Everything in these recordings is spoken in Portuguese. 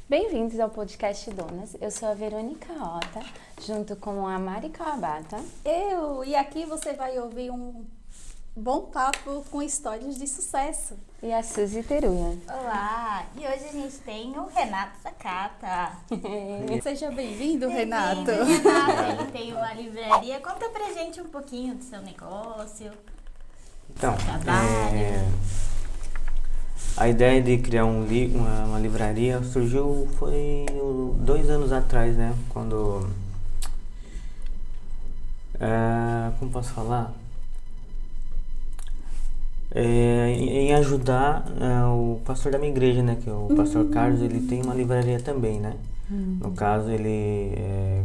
Bem-vindos ao podcast Donas. Eu sou a Verônica Ota, junto com a Mari Kawabata. E aqui você vai ouvir um bom papo com histórias de sucesso. E a Suzy Teruya. Olá! E hoje a gente tem o Renato Sakata. Seja bem-vindo, Renato. Bem-vindo, Renato. Ele tem uma livraria. Conta pra gente um pouquinho do seu negócio. Então, trabalho. A ideia de criar uma livraria surgiu foi 2 anos atrás, né? Quando... como posso falar? Em ajudar o pastor da minha igreja, né? Que é o pastor Carlos, ele tem uma livraria também, né? No caso, ele,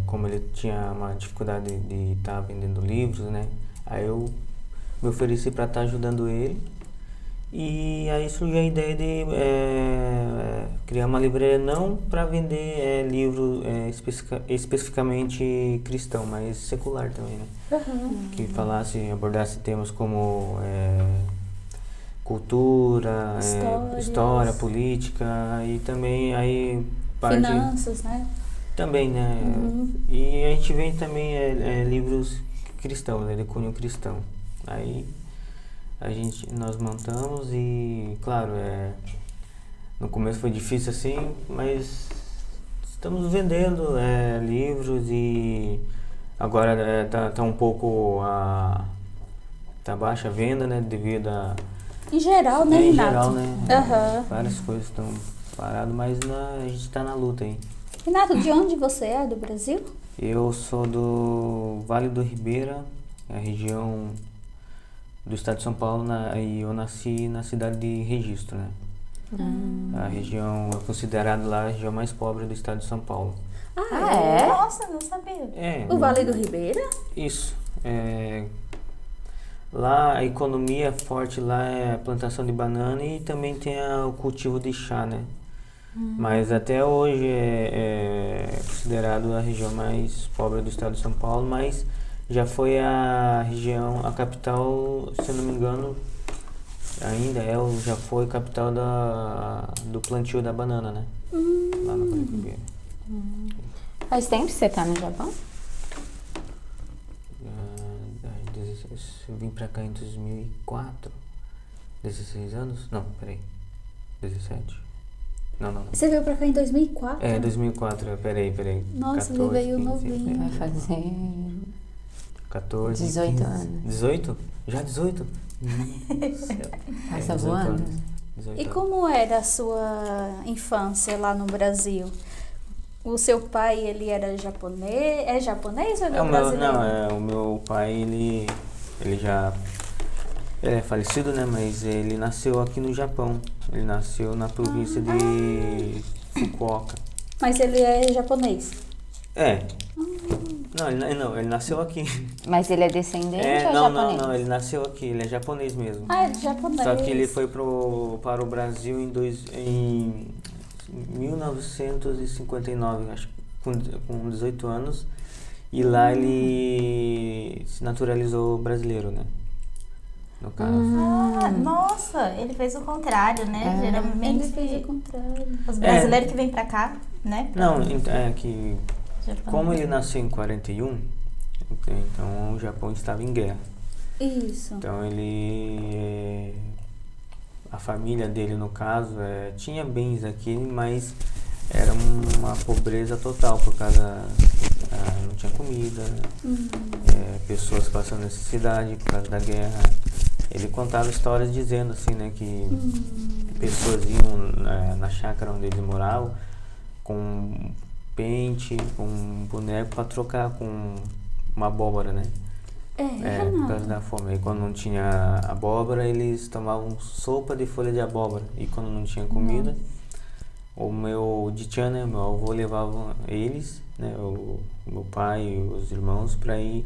como ele tinha uma dificuldade de estar vendendo livros, né? Aí eu me ofereci para estar ajudando ele. E aí surgiu a ideia de criar uma livraria não para vender livro especificamente cristão, mas secular também, né? Que abordasse temas como cultura, história, política e também aí finanças, né? Também, né? E a gente vende também livros cristãos, né? De cunho cristão. Aí nós montamos e, claro, no começo foi difícil assim, mas estamos vendendo livros e agora tá um pouco tá baixa a venda, né, devido a... Em geral, né, Em Renato? geral, né? Uhum. Várias coisas estão paradas, mas a gente está na luta aí. Renato, de onde você é? Do Brasil? Eu sou do Vale do Ribeira, a região do estado de São Paulo, e eu nasci na cidade de Registro, né? A região é considerada lá a região mais pobre do estado de São Paulo. É? Nossa, não sabia. O Vale do Ribeira? Isso. Lá a economia forte lá é a plantação de banana e também tem o cultivo de chá, né? Mas até hoje é considerado a região mais pobre do estado de São Paulo, mas já foi a capital, se eu não me engano, já foi capital do plantio da banana, né? Lá no Vale do Ribeira. Faz tempo que você tá no Japão? Eu vim pra cá em 2004, 16 anos? Não, peraí, 17? Não. Você veio pra cá em 2004? 2004, peraí. Nossa, 14, ele veio 15, novinho. Vai fazer 14, 18 15, anos. 18? Já 18? Passa 18 voando. anos, 18 E anos. como era a sua infância lá no Brasil? O seu pai, ele era japonês? É japonês ou ele é brasileiro? O meu pai, ele é falecido, né? Mas ele nasceu aqui no Japão. Ele nasceu na província de Fukuoka. Mas ele é japonês? Ele nasceu aqui. Mas ele é descendente ou japonês? Não, ele nasceu aqui, ele é japonês mesmo. Ele é japonês. Só que ele foi para o Brasil em 1959, acho que com 18 anos. E lá ele se naturalizou brasileiro, né? No caso. Nossa, ele fez o contrário, né? Geralmente Ele fez o contrário. os brasileiros que vêm pra cá, né? Não, é que Japão. como ele nasceu em 41, então o Japão estava em guerra. Isso. Então a família dele, no caso, tinha bens aqui, mas era uma pobreza total, por causa não tinha comida, pessoas passando necessidade por causa da guerra. Ele contava histórias dizendo assim, né, que pessoas iam na chácara onde eles moravam com pente, com boneco para trocar com uma abóbora, né? Por causa da fome. E quando não tinha abóbora, eles tomavam sopa de folha de abóbora. E quando não tinha comida, o meu Dichan, né, meu avô, levava eles, né, o meu pai e os irmãos para ir,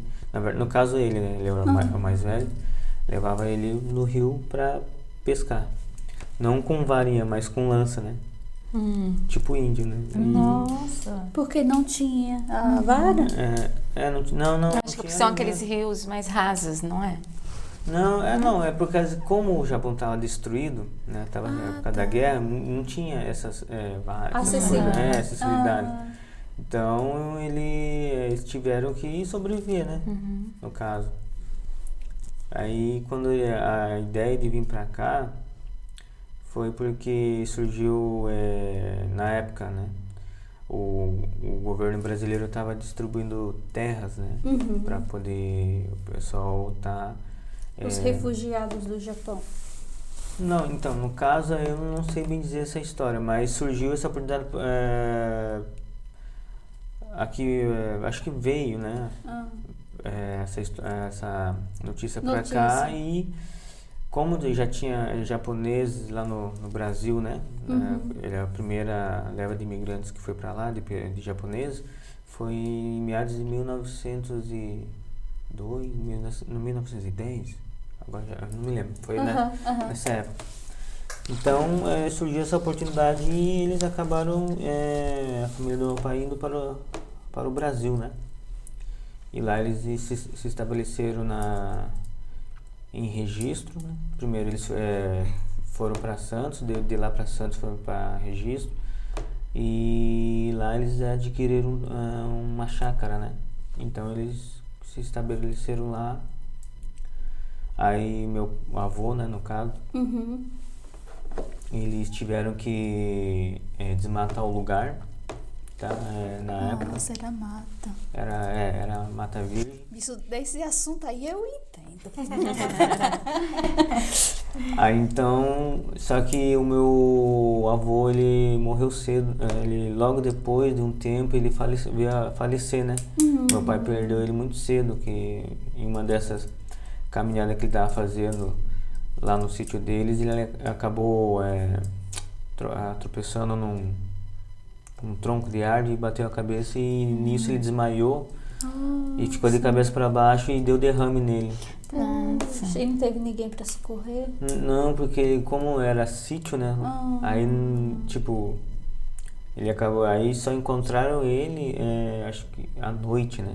no caso ele, né, ele era o mais velho, levava ele no rio para pescar. Não com varinha, mas com lança, né? Tipo índio, né? Nossa. Porque não tinha a vara? Não Acho que tinha são ninguém. aqueles rios mais rasos, não é? Não, é porque como o Japão estava destruído, né? Tava na época da guerra, não tinha essas acessibilidade. Então eles tiveram que sobreviver, né? No caso. Aí quando a ideia de vir para cá foi porque surgiu na época, né? O governo brasileiro estava distribuindo terras, né? Para poder o pessoal estar Os refugiados do Japão. Não, então, no caso eu não sei bem dizer essa história, mas surgiu essa oportunidade aqui, acho que veio, né? Essa notícia para cá e como já tinha japoneses lá no Brasil, né? Ele, a primeira leva de imigrantes que foi para lá, de japoneses, foi em meados de 1902, 1910, agora já não me lembro, foi nessa época. Então surgiu essa oportunidade e eles acabaram, a família do meu pai indo para o Brasil, né? E lá eles se estabeleceram em Registro, né? Primeiro eles foram para Santos, de lá para Santos foram para Registro e lá eles adquiriram uma chácara, né? Então eles se estabeleceram lá. Aí meu avô, né, no caso, eles tiveram que desmatar o lugar, tá? Na época. Nossa, era mata. Era mata virgem. Isso, desse assunto aí eu entendo. Aí então, só que o meu avô, ele morreu cedo, ele logo depois de um tempo ele veio a falecer, né? Meu pai perdeu ele muito cedo, que em uma dessas caminhadas que ele estava fazendo lá no sítio deles, ele acabou tropeçando num tronco de árvore e bateu a cabeça e nisso ele desmaiou e ficou de cabeça para baixo e deu derrame nele. Nossa. E não teve ninguém para socorrer? Não, porque como era sítio, né? Aí, tipo, ele acabou. Aí só encontraram ele, acho que à noite, né?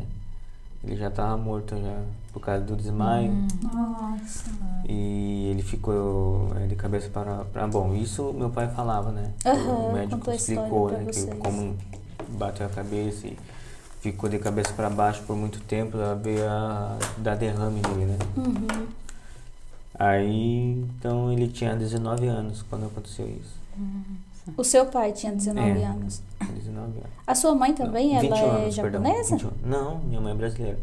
Ele já estava morto já por causa do desmaio. Nossa. E ele ficou de cabeça para. Bom, isso meu pai falava, né? O médico explicou, né? Que como bateu a cabeça e ficou de cabeça para baixo por muito tempo, veio a dar derrame nele, né? Aí, então ele tinha 19 anos quando aconteceu isso. O seu pai tinha 19 anos? 19 anos. A sua mãe também, ela é japonesa? 21. Não, minha mãe é brasileira.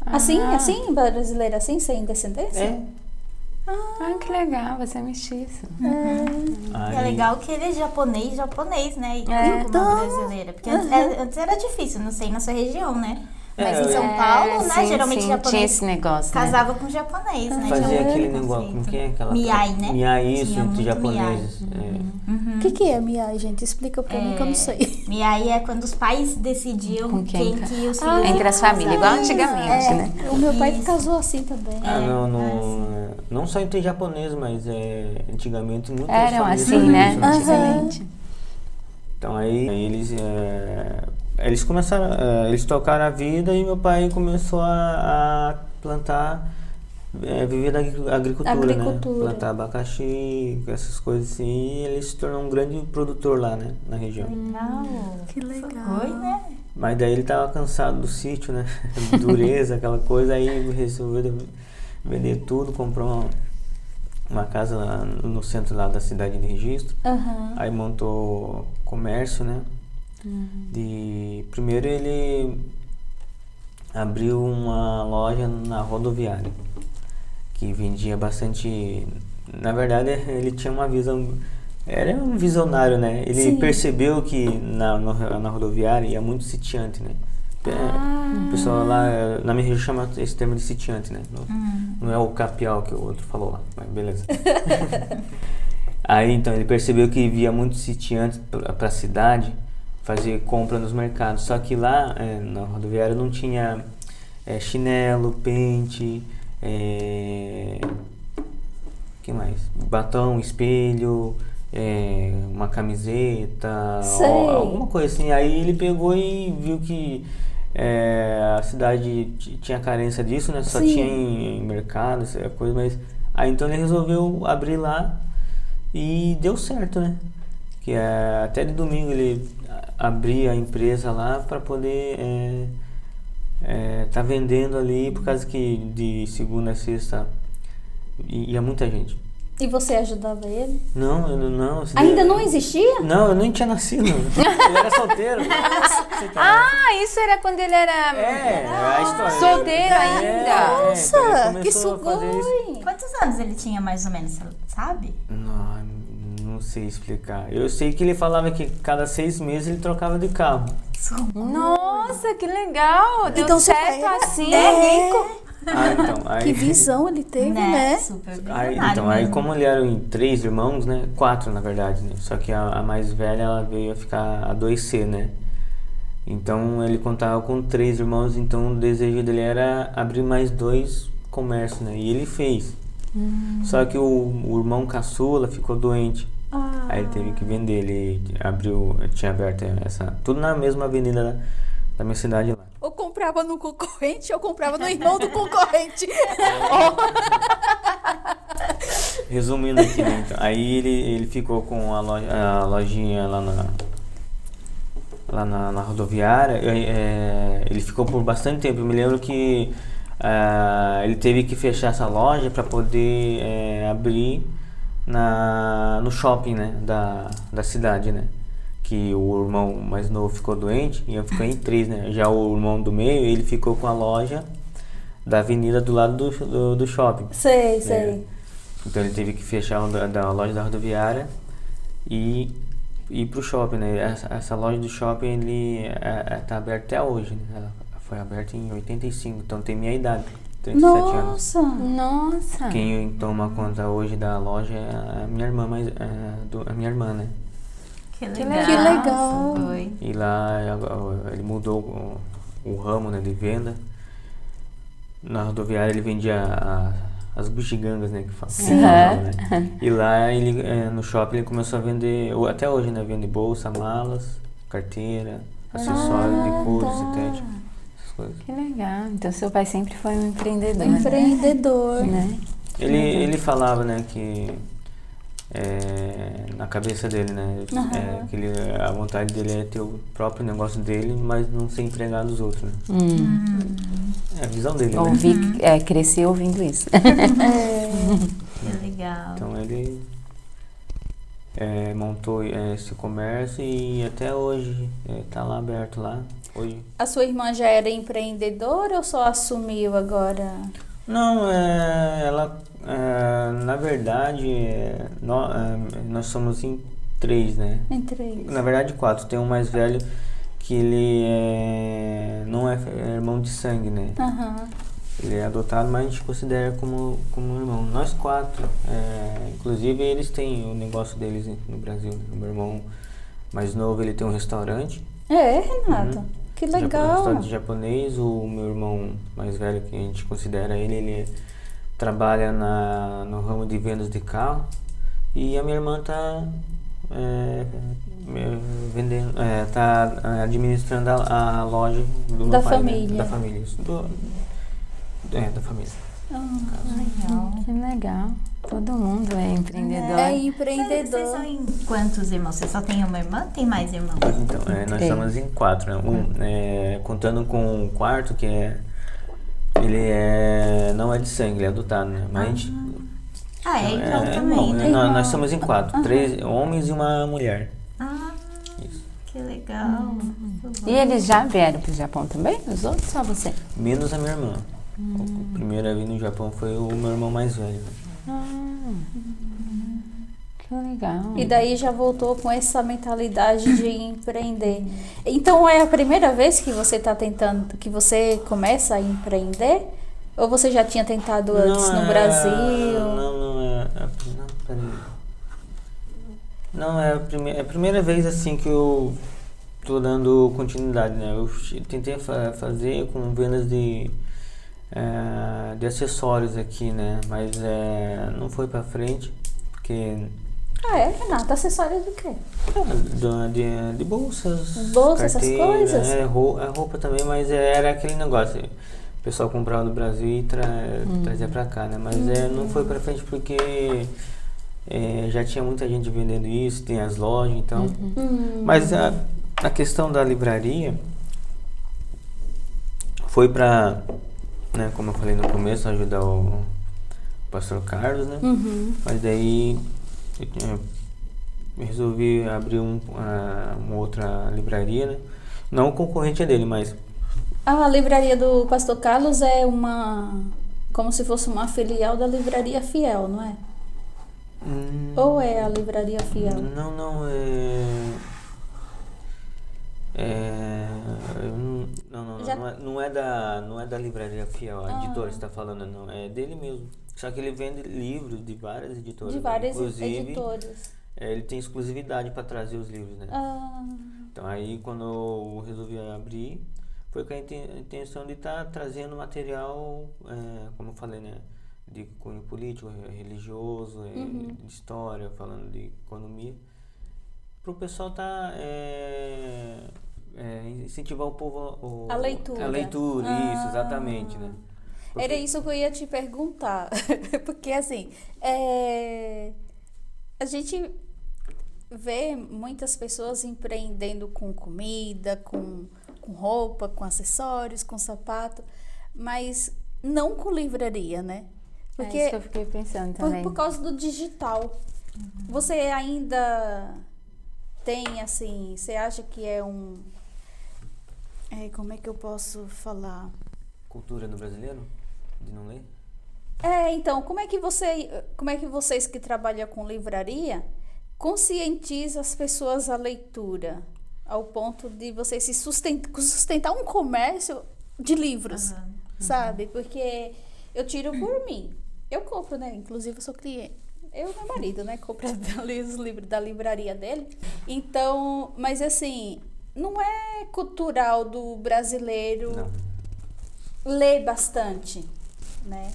Assim, brasileira assim, sem descendência? Que legal, você é mestiço. É legal que ele é japonês, né? E casou com uma brasileira. Porque antes era difícil, não sei na sua região, né? Mas em São Paulo, né? Geralmente japonês tinha esse negócio, casava com japonês, né? Fazia aquele negócio, como que é aquela... Miai, né? Miai, isso, entre japoneses. O que é miai, gente? Explica pra mim que eu não sei. Miai é quando os pais decidiam quem que os filhos... Entre as famílias, igual antigamente, né? O meu pai casou assim também. Não só entre japoneses, mas antigamente muitas eram famílias assim, né? faziam isso, Antigamente. Então aí eles começaram, eles tocaram a vida e meu pai começou a plantar, viver da agricultura, né? Plantar abacaxi, essas coisas assim, e ele se tornou um grande produtor lá, né? Na região. Legal. Que legal. Foi, né? Mas daí ele tava cansado do sítio, né? Dureza, aquela coisa, aí resolveu vender tudo, comprou uma casa lá no centro lá da cidade de Registro. Aí montou comércio, né? Primeiro ele abriu uma loja na rodoviária que vendia bastante. Na verdade ele tinha uma visão, era um visionário, né? Ele percebeu que na rodoviária ia muito sitiante, né? O pessoal lá na minha região chama esse termo de sitiante, né? Não é o capial que o outro falou lá, mas beleza. Aí então ele percebeu que via muito sitiante para a cidade fazer compra nos mercados, só que lá na rodoviária não tinha chinelo, pente, que mais? Batom, espelho, uma camiseta, alguma coisa assim. Aí ele pegou e viu que a cidade tinha carência disso, né? Só tinha em mercado, essa coisa, mas aí então ele resolveu abrir lá e deu certo, né? Que até de domingo ele abria a empresa lá para poder tá vendendo ali, por causa que de segunda a sexta ia muita gente. E você ajudava ele? Não, eu não. Ainda não existia? Não, eu nem tinha nascido. Ele era solteiro. Isso era quando ele era A história. solteiro ainda. Nossa, então ele que começou a fazer isso. sugoi! Quantos anos ele tinha mais ou menos, você sabe? Não sei explicar. Eu sei que ele falava que cada 6 meses ele trocava de carro. Nossa, que legal! Deu Então, seu certo pai era- assim. rico. Então, aí, Que visão ele teve, né? Super aí, visionário então, aí mesmo. como ele eram em 3 irmãos, né? 4 na verdade, né? Só que a mais velha ela veio a ficar a 2C, né? Então ele contava com 3 irmãos, então o desejo dele era abrir mais 2 comércios, né? E ele fez. Só que o irmão caçula ficou doente. Aí ele teve que vender. Ele tinha aberto tudo na mesma avenida da minha cidade lá. Ou comprava no concorrente, ou comprava no irmão do concorrente. Resumindo aqui, né? Então, aí ele ficou com a lojinha lá na rodoviária. Ele ficou por bastante tempo. Eu me lembro que ele teve que fechar essa loja para poder abrir no shopping, né? da cidade, né? Que o irmão mais novo ficou doente e eu fiquei em 3, né? Já o irmão do meio, ele ficou com a loja da avenida do lado do shopping. Sei. Então ele teve que fechar da loja da rodoviária e ir pro shopping, né? Essa loja do shopping, ele tá aberta até hoje, né? Ela foi aberta em 85, então tem minha idade, 37 anos. Nossa! Quem toma conta hoje da loja é a minha irmã, a minha irmã, né? Que legal. Foi. E lá ele mudou o ramo, né, de venda. Na rodoviária ele vendia as bugigangas, né, que falam, né? E lá ele no shopping ele começou a vender, até hoje, né, vende bolsa, malas, carteira, acessórios de couro, sintético, essas coisas. Que legal. Então seu pai sempre foi um empreendedor. Empreendedor. Né? Ele falava, né, que na cabeça dele, né, que a vontade dele é ter o próprio negócio dele, mas não ser empregado dos outros, né? É a visão dele, né? Cresci ouvindo isso. Que legal. Então ele montou esse comércio e até hoje tá lá aberto lá. Hoje. A sua irmã já era empreendedora ou só assumiu agora? Não, ela na verdade nós somos em 3, né? Em 3. Na verdade 4. Tem um mais velho que ele não é irmão de sangue, né? Ele é adotado, mas a gente considera como irmão. Nós 4, inclusive eles têm o negócio deles no Brasil. O meu irmão mais novo, ele tem um restaurante. Renato? Que legal. Restaurante japonês. O meu irmão mais velho, que a gente considera ele trabalha no ramo de vendas de carro. E a minha irmã tá vendendo, tá administrando a loja do meu pai, família. Né? Da família. Isso. Da família. Legal. Que legal. Todo mundo é empreendedor. É Vocês empreendedor. são em quantos irmãos? Você só tem uma irmã? Tem mais irmãos? Então, nós estamos em 4, né? Contando com o quarto, que ele não é de sangue, ele é adotado, né? Mas a gente, irmão também, irmão, né? nós somos em 4, 3 homens e uma mulher. Isso. Que legal. E eles já vieram pro Japão também? Os outros, só você? Menos a minha irmã. O primeiro a vir no Japão foi o meu irmão mais velho. Que legal. E daí já voltou com essa mentalidade de empreender. Então é a primeira vez que você está tentando, que você começa a empreender? Ou você já tinha tentado antes no Brasil? Não, é a primeira vez assim que eu tô dando continuidade, né? Eu tentei fazer com vendas de acessórios aqui, né? Mas não foi pra frente, porque Ah, é, Renata? Acessório do quê? De bolsas, Bolsa, essas carteira, coisas? Roupa também, mas era aquele negócio. O pessoal comprava no Brasil e trazia pra cá, né? Mas não foi pra frente porque já tinha muita gente vendendo isso, tem as lojas, então. Mas a questão da livraria foi pra, né, como eu falei no começo, ajudar o pastor Carlos, né? Mas daí eu resolvi abrir uma outra livraria, né? Não concorrente dele, mas A livraria do Pastor Carlos é como se fosse uma filial da Livraria Fiel, não é? Ou é a Livraria Fiel? não não é da Livraria Fiel, a editora está falando, não, é dele mesmo. Só que ele vende livros de várias editoras. De várias inclusive, editoras. Ele tem exclusividade para trazer os livros, né? Então aí quando eu resolvi abrir, foi com a intenção de estar trazendo material, como eu falei, né? De cunho político, religioso, de história, falando de economia, para o pessoal incentivar o povo A leitura. A leitura, isso, exatamente, né? Porque Era isso que eu ia te perguntar. Porque assim, a gente vê muitas pessoas empreendendo com comida, com roupa, com acessórios, com sapato, mas não com livraria, né? Porque É isso que eu fiquei pensando também. por causa do digital. Você ainda tem, assim, você acha que é como é que eu posso falar? cultura do brasileiro, de não ler. Então, como é que vocês que trabalham com livraria conscientizam as pessoas à leitura, ao ponto de vocês se sustentar um comércio de livros, sabe? Porque eu tiro por mim. Eu compro, né? Inclusive, eu sou cliente. Eu e meu marido, né? Compra os livros da livraria dele. Então, mas assim, não é cultural do brasileiro ler bastante, né?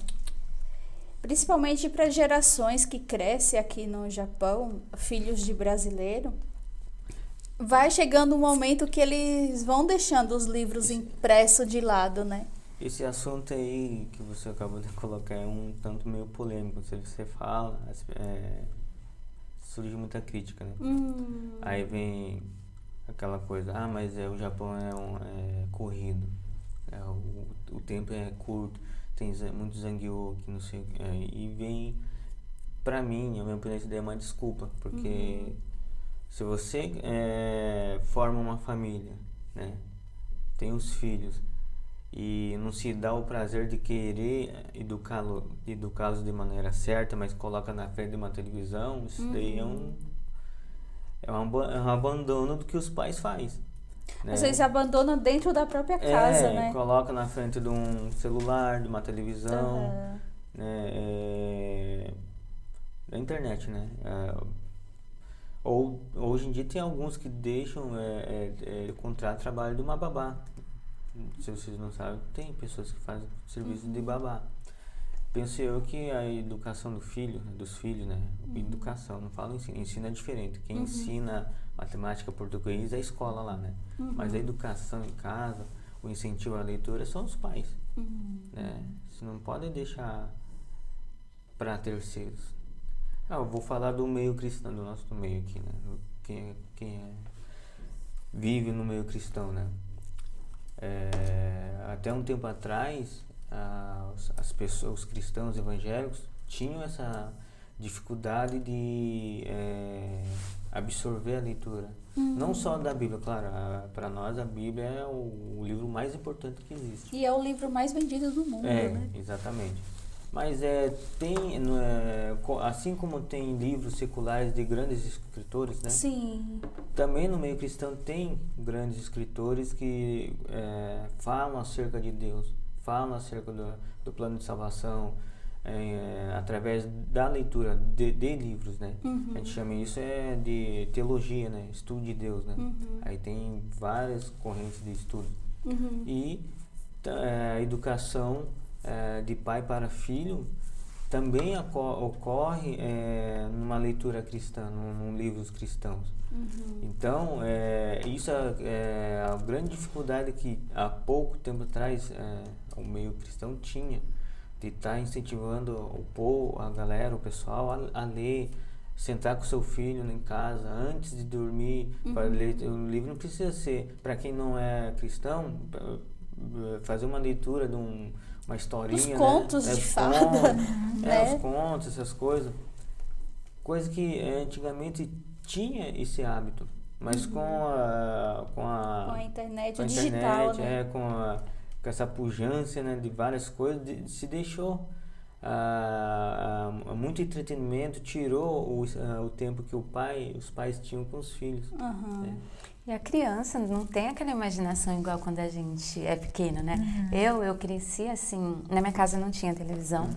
Principalmente para gerações que crescem aqui no Japão, filhos de brasileiro, vai chegando um momento que eles vão deixando os livros impressos de lado, né? Esse assunto aí que você acabou de colocar é um tanto meio polêmico. Se você fala, surge muita crítica, né? Aí vem aquela coisa, mas o Japão é corrido, o tempo é curto, tem muito Zangyo, que não sei, e vem, pra mim, a minha opinião, isso daí é uma desculpa, porque se você forma uma família, né, tem os filhos, e não se dá o prazer de querer educá-los de maneira certa, mas coloca na frente de uma televisão, isso daí é um abandono do que os pais fazem. Né? Às vezes abandona dentro da própria casa, né? Coloca na frente de um celular, de uma televisão, né? Da internet, né? Hoje em dia tem alguns que deixam contrato de trabalho de uma babá. Se vocês não sabem, tem pessoas que fazem serviço de babá. Penso eu que a educação dos filhos, né? Educação, não falo ensino é diferente. Quem ensina matemática, português é a escola lá, né? Mas a educação em casa, o incentivo à leitura são os pais, né? Você não pode deixar para terceiros. Eu vou falar do meio cristão, do nosso meio aqui, né? Quem vive no meio cristão, né? Até um tempo atrás, as pessoas, os cristãos evangélicos tinham essa dificuldade de absorver a leitura, não só da Bíblia, claro, para nós a Bíblia é o livro mais importante que existe. E é o livro mais vendido do mundo, né? Exatamente. Mas assim como tem livros seculares de grandes escritores, né? Sim. Também no meio cristão tem grandes escritores que falam acerca de Deus, falam acerca do plano de salvação, através da leitura de livros, né? A gente chama isso de teologia, né? Estudo de Deus, né? Aí tem várias correntes de estudo. E a educação de pai para filho também ocorre numa leitura cristã, num livros cristãos. Então, isso é a grande dificuldade que há pouco tempo atrás o meio cristão tinha, de estar incentivando o povo, a galera, o pessoal a ler, sentar com seu filho em casa antes de dormir para ler o livro. Não precisa ser, para quem não é cristão, fazer uma leitura de uma historinha, os contos de fada, os contos, essas coisas que antigamente tinha esse hábito, mas com a internet, o digital, né? Com essa pujança, né, de várias coisas, se deixou muito entretenimento, tirou o tempo que os pais tinham com os filhos. Né? E a criança não tem aquela imaginação igual quando a gente é pequeno, né? Eu cresci assim, na minha casa não tinha televisão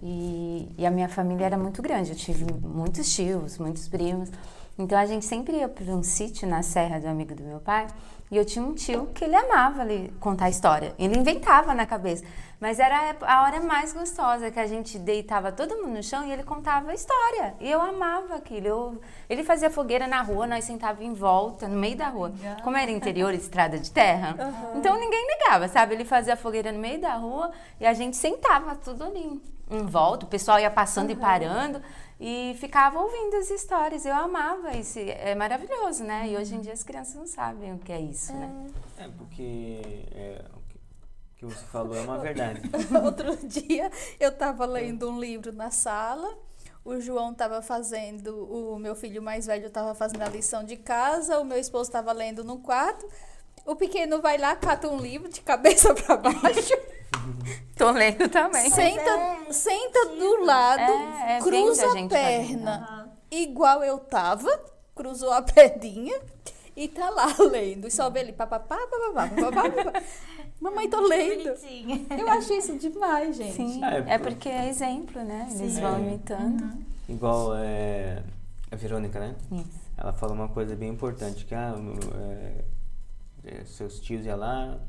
e a minha família era muito grande, eu tive muitos tios, muitos primos, então a gente sempre ia para um sítio na serra do amigo do meu pai. E eu tinha um tio que ele amava contar história. Ele inventava na cabeça. Mas era a hora mais gostosa, que a gente deitava todo mundo no chão e ele contava história. E eu amava aquilo. Ele fazia fogueira na rua, nós sentávamos em volta, no meio da rua. Como era interior, estrada de terra, então ninguém ligava, sabe? Ele fazia fogueira no meio da rua e a gente sentava tudo ali em volta. O pessoal ia passando e parando. E ficava ouvindo as histórias. Eu amava isso. É maravilhoso, né? E hoje em dia as crianças não sabem o que é isso, né? Porque o que você falou é uma verdade. Outro dia eu estava lendo um livro na sala, o João estava fazendo, o meu filho mais velho estava fazendo a lição de casa, o meu esposo estava lendo no quarto, o pequeno vai lá, cata um livro de cabeça para baixo. Tô lendo também. Senta do lado, cruza a perna, igual eu tava, cruzou a perninha e tá lá lendo. E só vê ele, papapá. Mamãe, tô lendo. Eu achei isso demais, gente. Sim, é porque é exemplo, né? Eles vão imitando. Igual a Verônica, né? Isso. Ela falou uma coisa bem importante, que seus tios iam lá,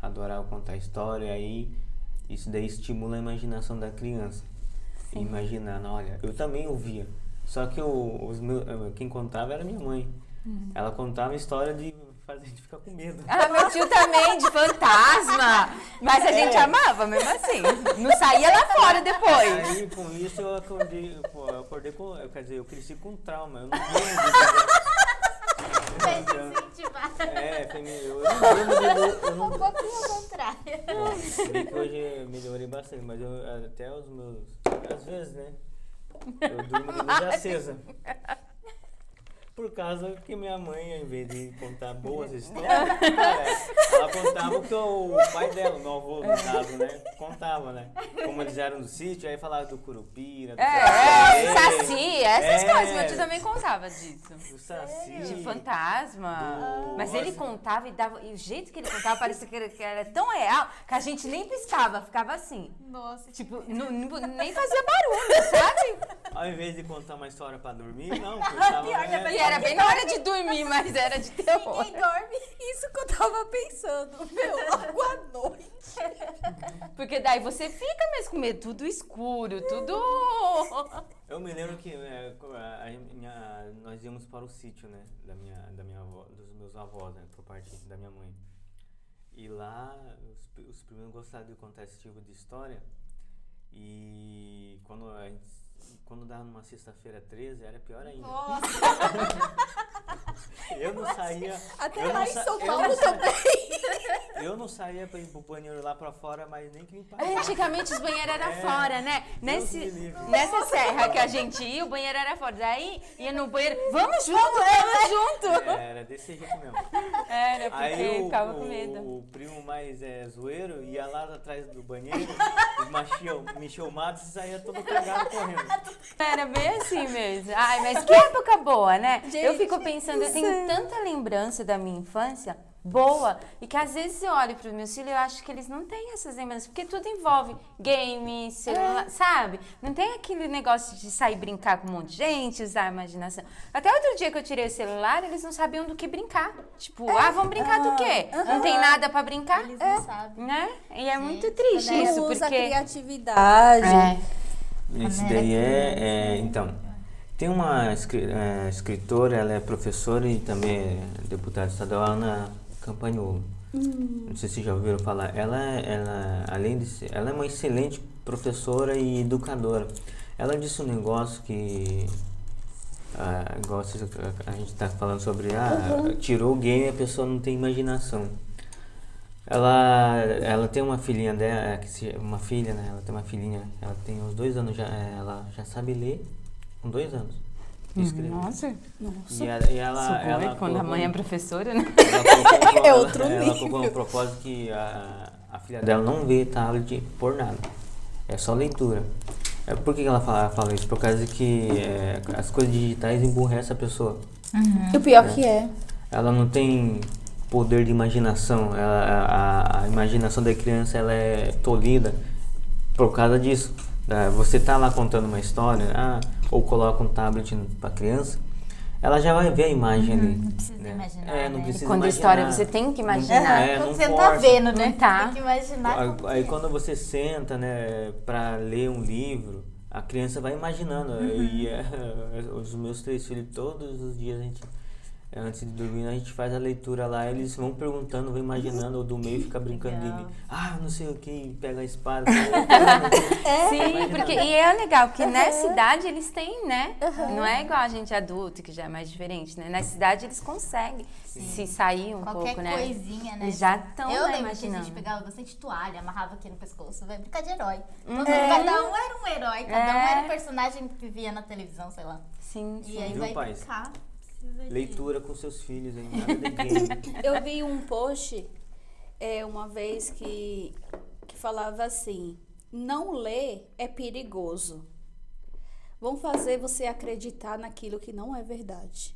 adoravam contar história, aí isso daí estimula a imaginação da criança. Imaginando, olha, eu também ouvia, só que quem contava era minha mãe. Ela contava a história de fazer a gente ficar com medo. Meu tio também, de fantasma, mas a gente amava mesmo assim, não saía lá fora depois. Aí com isso eu acordei com, quer dizer, eu cresci com trauma, eu não lembro eu não um pouquinho ao contrário. Bem que hoje eu melhorei bastante, mas até os meus... Às vezes, né? Eu durmo de luz acesa. Por causa que minha mãe, ao invés de contar boas histórias, ela contava o que o pai dela, o meu avô, no caso, né? Contava, né? Como eles eram do sítio, aí falava do curupira, do saci, essas coisas. Meu tio também contava disso. Do saci. De fantasma. Mas ele contava e o jeito que ele contava parecia que era tão real que a gente nem piscava, ficava assim. Nossa. Tipo, nem fazia barulho, sabe? Ao invés de contar uma história pra dormir, não. Pensava, E era bem na hora de dormir, mas era de terror. Ninguém dorme. Isso que eu tava pensando, logo à noite. Porque daí você fica mais com medo, tudo escuro, tudo... Eu me lembro que nós íamos para o sítio, né, da minha avó, dos meus avós, né, por parte da minha mãe. E lá os primeiros gostavam de contar esse tipo de história. E quando dava numa sexta-feira 13, era pior ainda. Nossa. Eu não saía... Até lá em São Paulo também. Eu não saía pra ir pro banheiro lá pra fora, mas nem que limpar. Antigamente os banheiros eram fora, né? Nessa serra que a gente ia, o banheiro era fora. Daí ia no banheiro, vamos junto. Era desse jeito mesmo. Era, porque aí ficava com medo. O primo mais zoeiro ia lá atrás do banheiro, me encheu o mato e saía todo cagado correndo. Era bem assim mesmo. Ai, mas que época boa, né? Gente, eu fico pensando, eu tenho tanta lembrança da minha infância boa, e que às vezes eu olho para os meus filhos e eu acho que eles não têm essas lembranças, porque tudo envolve game, celular, sabe? Não tem aquele negócio de sair brincar com um monte de gente, usar a imaginação. Até outro dia que eu tirei o celular, eles não sabiam do que brincar. Tipo, vamos brincar do quê? Não tem nada para brincar? Eles não sabem. Né? E é muito triste isso, Usa porque... a criatividade. Esse daí então, tem uma escritora, ela é professora e também é deputada estadual, Ana Campagnolo. Não sei se já ouviram falar. Ela, além de ser, ela é uma excelente professora e educadora. Ela disse um negócio que, igual a gente está falando sobre, tirou o game e a pessoa não tem imaginação. Ela tem uma filhinha dela, uma filha, né? Ela tem uma filhinha, ela tem uns 2 anos já, ela já sabe ler com 2 anos. Escrever. Nossa. E ela quando a mãe é professora, né? É outro ela nível. colocou no propósito que a filha dela não vê tablet por nada. É só leitura. Por que ela fala isso? Por causa que as coisas digitais emburrecem a pessoa. E o pior que é. Ela não tem poder de imaginação. A imaginação da criança ela é tolhida por causa disso. Você tá lá contando uma história, ou coloca um tablet para criança, ela já vai ver a imagem ali. Não precisa imaginar, não precisa Quando a imaginar. história você tem que imaginar. Quando não você tá força. vendo, né? Não tá. Tem que imaginar. Aí quando você senta, né, para ler um livro, a criança vai imaginando. E os meus 3 filhos, todos os dias antes de dormir, a gente faz a leitura lá, eles vão perguntando, vão imaginando, o do meio fica brincando dele. Não sei o que, pega a espada. Sim, porque e é legal, porque nessa idade eles têm, né? Não é igual a gente adulto, que já é mais diferente, né? Nessa idade eles conseguem se sair um Qualquer pouco, né? coisinha, né? Eles já estão Eu lembro que a imaginando. gente pegava bastante toalha, amarrava aqui no pescoço, vai brincar de herói. Cada um era um herói, cada um era um personagem que via na televisão, sei lá. Sim, E sim. aí Viu, vai pais? brincar. Leitura com seus filhos, hein? Nada de game. Eu vi um post uma vez que falava assim: não ler é perigoso. Vão fazer você acreditar naquilo que não é verdade.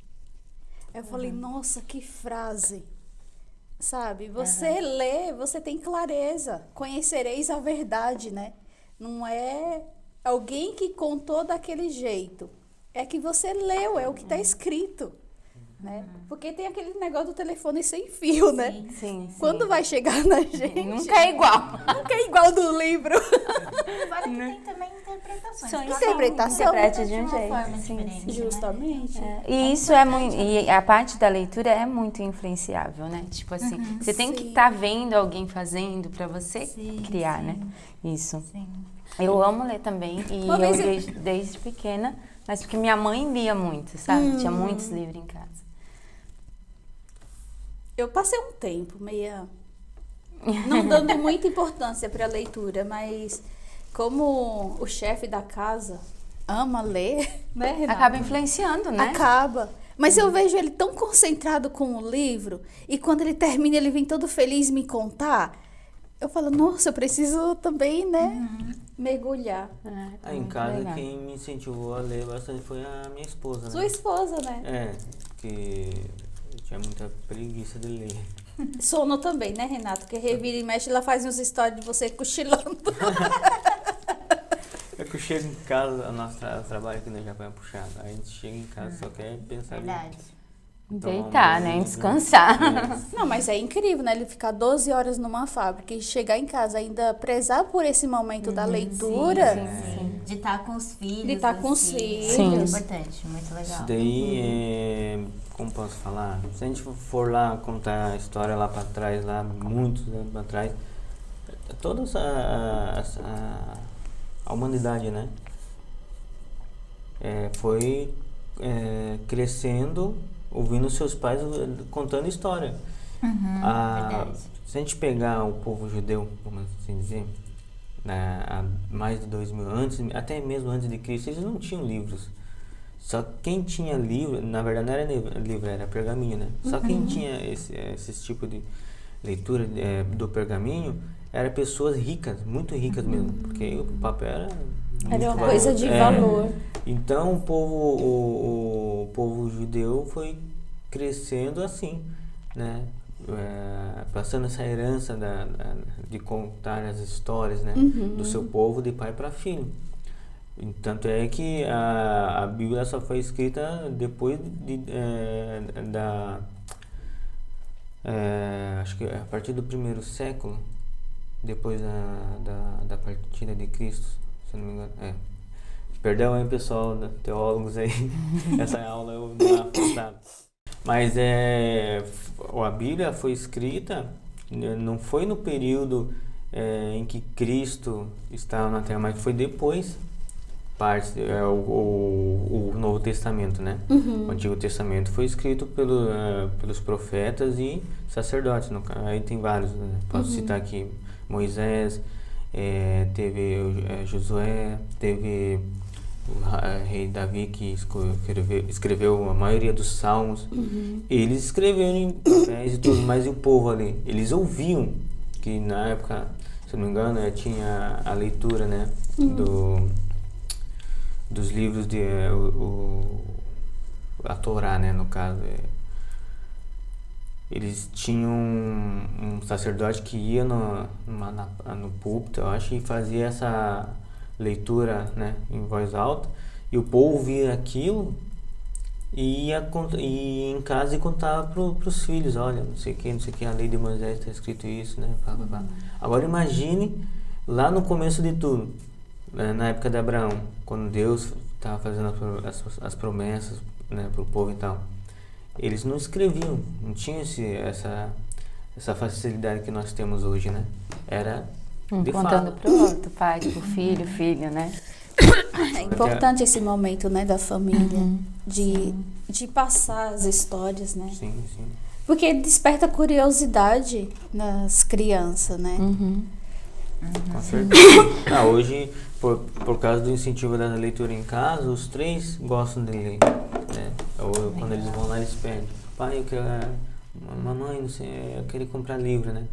Eu falei, nossa, que frase. Sabe? Você lê, você tem clareza. Conhecereis a verdade, né? Não é alguém que contou daquele jeito. É que você leu, é o que está escrito. Né? Porque tem aquele negócio do telefone sem fio, né? Sim. Quando vai chegar na gente... Nunca é igual. Nunca é igual do livro. Fora que tem também interpretações. São Cada interpretação. interprete de um uma jeito. forma Sim, diferente, né? Justamente. E isso é muito. E a parte da leitura é muito influenciável, né? Tipo assim, você tem que estar vendo alguém fazendo pra você criar, né? Isso. Sim. Eu amo ler também. E Uma eu vez desde pequena, mas porque minha mãe lia muito, sabe? Tinha muitos livros em casa. Eu passei um tempo meia... não dando muita importância para a leitura, mas como o chefe da casa ama ler, né, Renata? Acaba influenciando, né? Acaba. Mas eu vejo ele tão concentrado com o livro, e quando ele termina, ele vem todo feliz me contar. Eu falo, nossa, eu preciso também, né, mergulhar. Em casa, legal. quem me incentivou a ler bastante foi a minha esposa, né? Sua esposa, né? Que eu tinha muita preguiça de ler. Sono também, né, Renato? Porque revira e mexe, ela faz uns stories de você cochilando. É que eu chego em casa, o nosso trabalho aqui no Japão é puxado. Aí a gente chega em casa só quer pensar Verdade. Deitar, né? Descansar. Não, mas é incrível, né? Ele ficar 12 horas numa fábrica e chegar em casa ainda prezar por esse momento da leitura. Sim. De estar com os filhos. De estar com os assim. filhos. Sim. É importante, muito legal. Isso daí, como posso falar? Se a gente for lá contar a história lá pra trás, lá muitos anos pra trás, toda a humanidade, né? Foi crescendo, ouvindo seus pais contando história. Verdade. Se a gente pegar o povo judeu, vamos assim dizer, há mais de 2000 antes, até mesmo antes de Cristo, eles não tinham livros. Só quem tinha livro, na verdade não era livro, era pergaminho, né? Só quem tinha esse tipo de leitura do pergaminho era pessoas ricas, muito ricas mesmo, porque o papel era Era uma muito coisa de valor. Então o povo judeu foi crescendo assim, né? Passando essa herança de contar as histórias, né? Do seu povo de pai para filho. Tanto é que a Bíblia só foi escrita depois acho que a partir do 1º século, depois da partida de Cristo, se não me engano. Perdão aí, pessoal, teólogos aí, essa aula eu não aprofundava. Mas a Bíblia foi escrita, não foi no período em que Cristo estava na Terra, mas foi depois, o Novo Testamento, né? O Antigo Testamento foi escrito pelos profetas e sacerdotes, aí tem vários, né? Posso citar aqui Moisés, teve Josué, teve o rei Davi, que escreveu a maioria dos salmos. Eles escreveram em papéis e tudo, mas e o povo ali? Eles ouviam, que na época, se não me engano, tinha a leitura, né, dos livros de a Torá, né, no caso. Eles tinham um sacerdote que ia no púlpito, eu acho, e fazia essa leitura, né, em voz alta, e o povo via aquilo e ia em casa e contava para os filhos: olha, não sei o que, a lei de Moisés está escrito isso, né? Agora imagine lá no começo de tudo, né, na época de Abraão, quando Deus estava fazendo as promessas, né, para o povo e tal. Eles não escreviam, não tinham essa facilidade que nós temos hoje, né? Era contando para o outro, pai, para o filho, né? É importante esse momento, né, da família, de passar as histórias, né? Sim. Porque desperta curiosidade nas crianças, né? Com certeza. Hoje, por causa do incentivo da leitura em casa, os 3 gostam de ler, né? Quando eles vão lá, eles pedem: pai, eu quero, mamãe, não sei, eu quero comprar livro, né?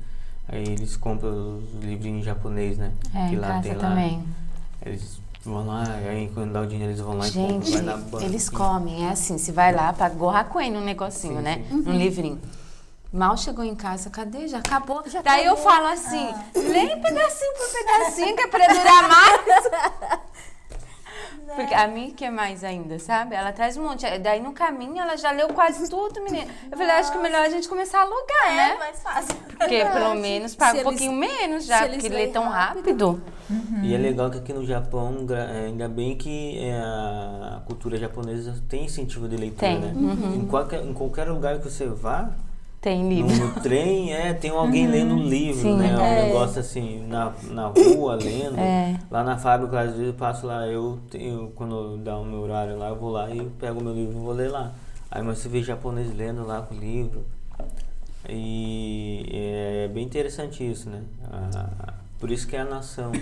Aí eles compram os livrinhos em japonês, né? Que em lá casa tem também. Eles vão lá, aí quando dá o dinheiro eles vão lá Gente, e compram, vai na banca. eles comem, é assim, se vai lá, pagou Hakuen num negocinho, né? Um livrinho. Mal chegou em casa, cadê? Já acabou. Daí eu falo assim, lê pedacinho por pedacinho, que é pra durar mais. Porque a minha quer mais ainda, sabe? Ela traz um monte. Daí no caminho ela já leu quase tudo, menina. Eu falei, acho que é melhor a gente começar a alugar, né? É mais fácil. Porque pelo menos paga um pouquinho menos já, porque lê tão rápido. E é legal que aqui no Japão, ainda bem que a cultura japonesa tem incentivo de leitura, Tem. né? Em qualquer lugar que você vá, Tem livro. no trem, tem alguém lendo um livro, Sim, né? Um negócio assim, na rua, lendo. Lá na fábrica, às vezes eu passo lá, quando dá o meu horário lá, eu vou lá e pego o meu livro e vou ler lá. Aí você vê japonês lendo lá com o livro. E é bem interessante isso, né? Por isso que a nação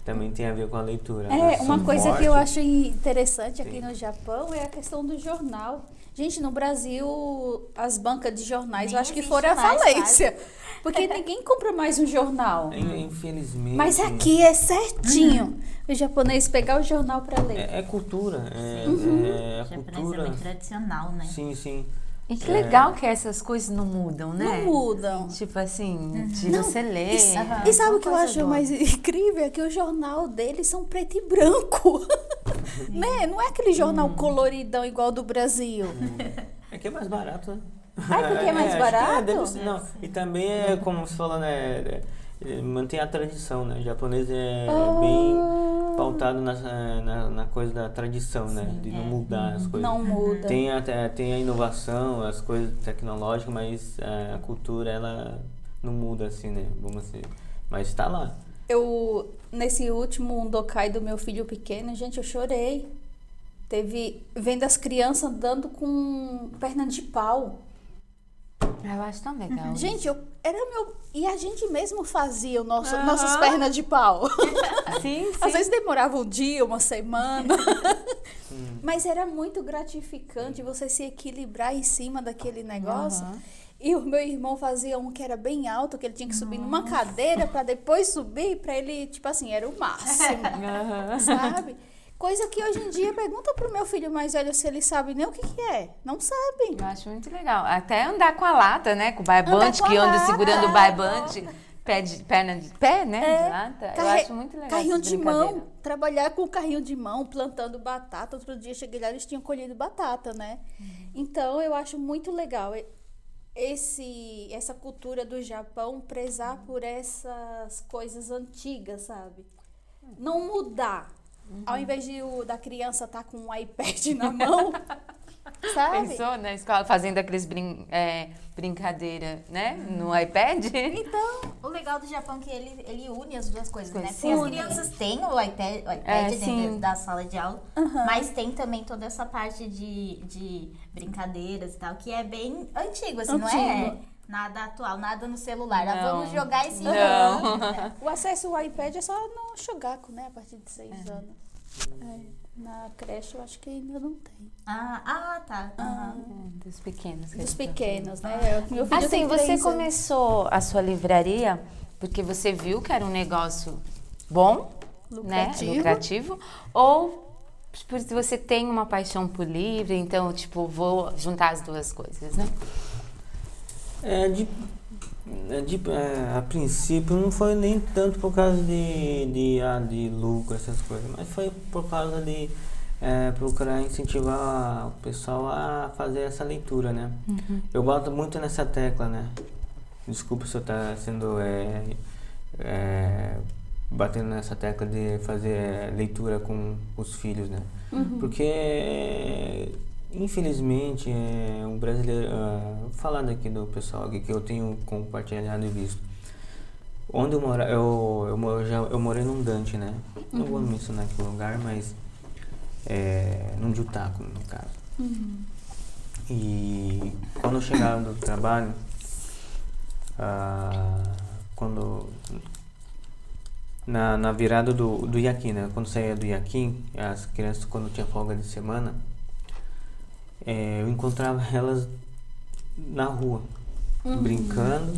também tem a ver com a leitura. Uma coisa que eu acho interessante aqui no Japão é a questão do jornal. Gente, no Brasil, as bancas de jornais, eu acho que foram à falência. Porque ninguém compra mais um jornal. Infelizmente. Mas aqui é certinho. O japonês pegar o jornal para ler. É cultura. O japonês é muito tradicional, né? Sim. E que legal que essas coisas não mudam, né? Não mudam. Tipo assim, de você ler. E sabe o que eu acho mais incrível? É que o jornal deles são preto e branco. Né? Não é aquele jornal coloridão igual do Brasil. É que é mais barato, né? Porque é mais barato? Deve ser, não. E também como você falou, né? Mantém a tradição, né? O japonês é bem pautado na coisa da tradição, né? De não mudar as coisas. Não muda. Tem a inovação, as coisas tecnológicas, mas a cultura, ela não muda assim, né? Vamos dizer. Mas está lá. Nesse último Undokai do meu filho pequeno, gente, eu chorei. Vendo as crianças andando com perna de pau. Eu acho tão legal. Gente, e a gente mesmo fazia nossas pernas de pau. Sim. Às vezes demorava um dia, uma semana. Mas era muito gratificante você se equilibrar em cima daquele negócio. E o meu irmão fazia um que era bem alto, que ele tinha que subir numa cadeira para depois subir, para ele, tipo assim, era o máximo. Sabe? Coisa que hoje em dia, pergunta pro meu filho mais velho se ele sabe nem o que é. Não sabe. Eu acho muito legal. Até andar com a lata, né? Com o barbante, que anda segurando o barbante. Perna de pé, né? De lata. Eu acho muito legal. Carrinho de mão. Trabalhar com carrinho de mão, plantando batata. Outro dia cheguei lá, eles tinham colhido batata, né? Então, eu acho muito legal essa cultura do Japão, prezar por essas coisas antigas, sabe? Não mudar, Ao invés da criança estar com um iPad na mão, sabe? Pensou na escola fazendo aqueles brincadeira, né? No iPad? Então, o legal do Japão é que ele une as duas coisas, né? Porque Une. as crianças têm o iPad dentro da sala de aula, mas tem também toda essa parte de brincadeiras e tal, que é bem antigo, assim, não é nada atual, nada no celular. Vamos jogar esse jogo. O acesso ao iPad é só no Shogaku, né? A partir de 6 anos. Na creche eu acho que ainda não tem. Tá. Dos pequenos. Dos pequenos, né? Meu filho Assim, tem você 3 anos. começou a sua livraria porque você viu que era um negócio bom, Lucrativo. né? Lucrativo, ou porque você tem uma paixão por livro, então, tipo, vou juntar as duas coisas, né? A princípio não foi nem tanto por causa de lucro, essas coisas, mas foi por causa de procurar incentivar o pessoal a fazer essa leitura, né? Eu boto muito nessa tecla, né? Desculpa se eu estar sendo batendo nessa tecla de fazer leitura com os filhos, né? Porque infelizmente o brasileiro, falando aqui do pessoal aqui que eu tenho compartilhado e visto, onde eu moro, eu morei num Dante, né? Não vou mencionar aqui o lugar, mas num Jutaku, no caso. E quando eu chegava do trabalho, na virada do Yakin, né? Quando saía do Yakin, as crianças, quando tinha folga de semana, eu encontrava elas na rua, brincando,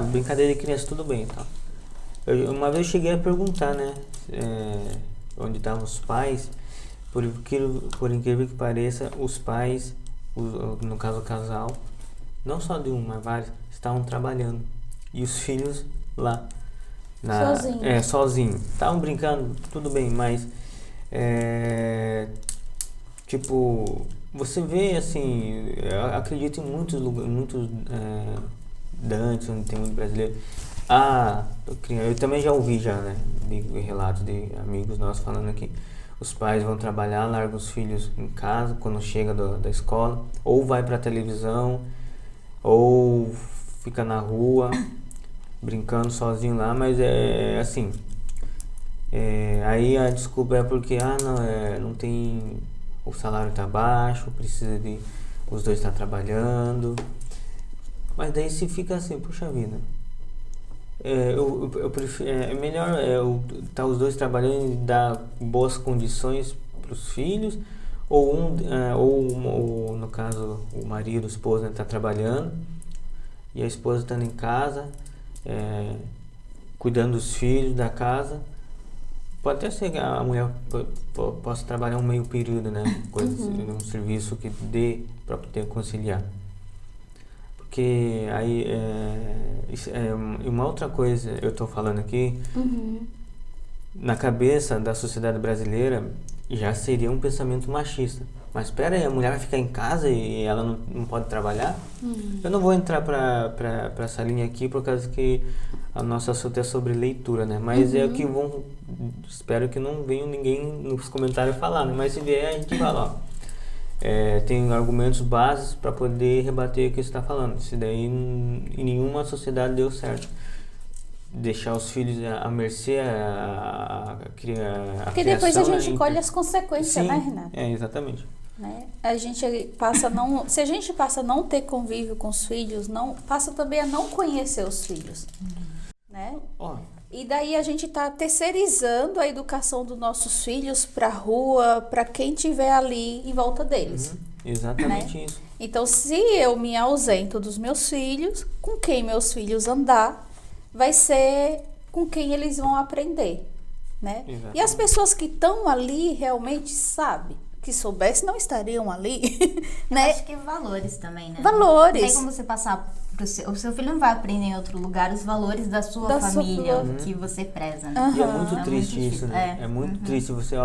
brincadeira de criança, tudo bem e tal. Uma vez eu cheguei a perguntar, né, onde estavam os pais, por incrível que pareça, os pais, no caso o casal, não só de um, mas vários, estavam trabalhando, e os filhos lá. Sozinho. Estavam brincando, tudo bem, mas tipo, você vê assim, eu acredito em muitos dantes, onde tem muito brasileiro. Eu também já ouvi né, de relatos de amigos nossos falando que os pais vão trabalhar, largam os filhos em casa quando chega da escola, ou vai pra televisão, ou fica na rua brincando sozinho lá, mas assim, aí a desculpa é porque não tem, o salário tá baixo, precisa de os dois estar trabalhando, mas daí se fica assim, puxa vida, eu prefiro, é melhor tá os dois trabalhando e dar boas condições para os filhos, ou no caso o marido, a esposa tá trabalhando e a esposa estando em casa, cuidando dos filhos, da casa. Pode até ser que a mulher possa trabalhar um meio período, né? Um serviço que dê para poder conciliar. Porque aí, uma outra coisa eu estou falando aqui, na cabeça da sociedade brasileira já seria um pensamento machista. Mas espera aí, a mulher vai ficar em casa e ela não pode trabalhar? Eu não vou entrar para essa linha aqui por causa que a nossa assunto é sobre leitura, né? Mas é o que espero que não venha ninguém nos comentários falar, né? Mas se vier, a gente fala, tem argumentos bases para poder rebater o que você está falando. Isso daí em nenhuma sociedade deu certo. Deixar os filhos à mercê, a porque depois a gente colhe as consequências, sim, né, Renato? Exatamente. Né? Se a gente passa a não ter convívio com os filhos, passa também a não conhecer os filhos, né? E daí a gente está terceirizando a educação dos nossos filhos para a rua, para quem estiver ali em volta deles. Exatamente, né? Isso. Então, se eu me ausento dos meus filhos, com quem meus filhos andar, vai ser com quem eles vão aprender, né? E as pessoas que estão ali realmente sabem. Que soubesse, não estariam ali, né? Acho que valores também, né? Valores. Não tem como você passar o seu filho não vai aprender em outro lugar os valores da sua família, que você preza, né? E é muito triste isso, né? É muito triste você,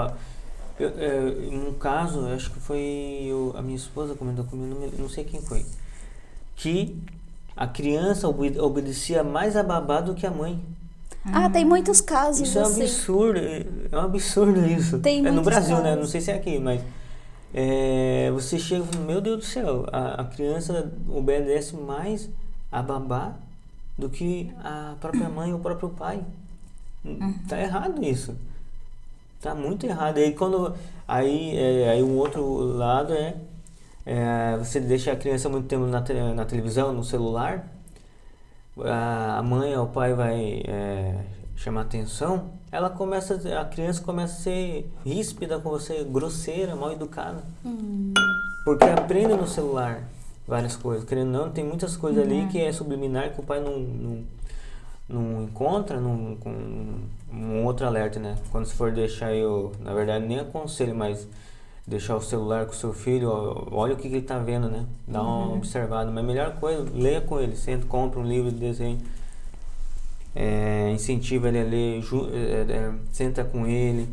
num caso, acho que foi a minha esposa comentou comigo, não sei quem foi, que a criança obedecia mais a babá do que a mãe. Tem muitos casos Isso é um assim. absurdo, é um absurdo isso. Tem no muitos Brasil, né? casos. Não sei se é aqui, mas você chega e fala, meu Deus do céu, a criança obedece mais a babá do que a própria mãe ou o próprio pai. Tá errado isso. Tá muito errado. Aí um outro lado você deixa a criança muito tempo na televisão, no celular, a mãe ou o pai vai chamar atenção, a criança começa a ser ríspida com você, grosseira, mal educada. Porque aprende no celular várias coisas. Querendo ou não, tem muitas coisas ali que é subliminar que o pai não encontra com um outro alerta, né? Quando você for deixar na verdade nem aconselho, mas deixar o celular com o seu filho, olha o que ele está vendo, né? Dá uma observada. Mas a melhor coisa, leia com ele, senta, compra um livro de desenho, incentiva ele a ler, senta com ele.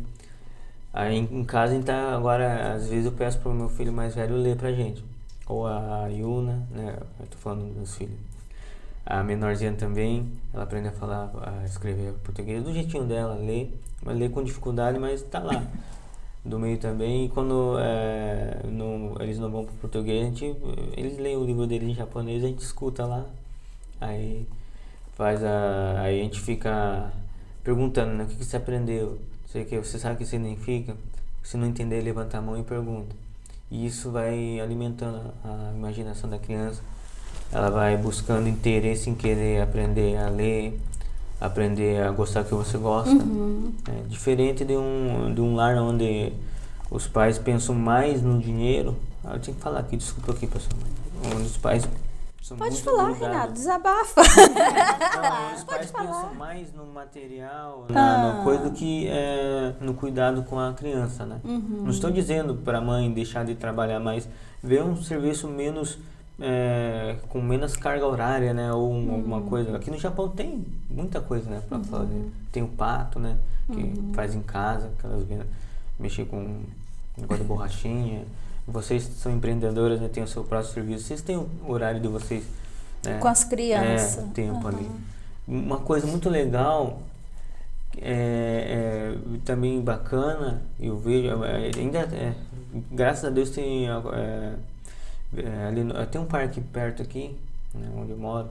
Aí em casa, então, agora às vezes eu peço para o meu filho mais velho ler pra gente, ou a Yuna, né? Eu tô falando dos filhos. A menorzinha também, ela aprende a falar, a escrever português do jeitinho dela, mas lê com dificuldade, mas tá lá. Do meio também, e quando eles não vão pro português, eles leem o livro deles em japonês, a gente escuta lá. Aí aí a gente fica perguntando, né, o que você aprendeu? Sei que você sabe o que significa? Se não entender, levanta a mão e pergunta. E isso vai alimentando a imaginação da criança. Ela vai buscando interesse em querer aprender a ler, aprender a gostar do que você gosta. Diferente de um lar onde os pais pensam mais no dinheiro. Eu tenho que falar aqui, desculpa aqui, pessoal. Onde os pais são Pode muito falar, grudados. Renato, desabafa. Não, os pais pensam mais no material, na coisa do que no cuidado com a criança, né? Não estou dizendo para a mãe deixar de trabalhar, mas ver um serviço menos com menos carga horária, né? Ou alguma coisa. Aqui no Japão tem muita coisa, né? Para fazer. Tem o pato, né? Que faz em casa, aquelas mexer com negócio de borrachinha. Vocês são empreendedoras, né? Tem o seu próprio serviço. Vocês têm o horário de vocês, né? Com as crianças. Tempo ali. Uma coisa muito legal, também bacana, eu vejo, graças a Deus tem tem um parque perto aqui, né, onde eu moro,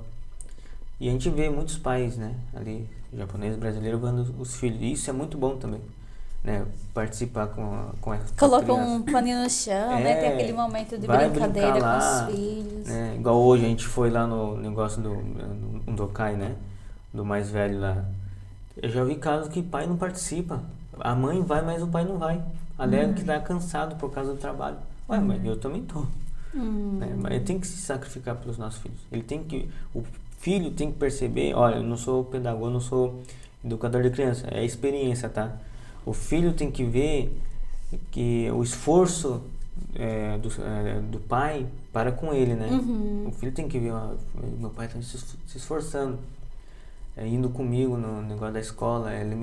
e a gente vê muitos pais, né, ali, japoneses, brasileiros, levando os filhos, e isso é muito bom também, né, participar com essa Coloca um paninho no chão, né, tem aquele momento de brincadeira lá, com os filhos. Né, igual hoje a gente foi lá no negócio do Undokai, né, do mais velho lá. Eu já vi casos que o pai não participa, a mãe vai, mas o pai não vai, alega que está cansado por causa do trabalho. Ué, mas eu também tô. Né? Mas ele tem que se sacrificar pelos nossos filhos. O filho tem que perceber, olha, eu não sou pedagogo, não sou educador de criança, é experiência, tá? O filho tem que ver que o esforço do pai para com ele, né? O filho tem que ver, meu pai está se esforçando, indo comigo no negócio da escola, ele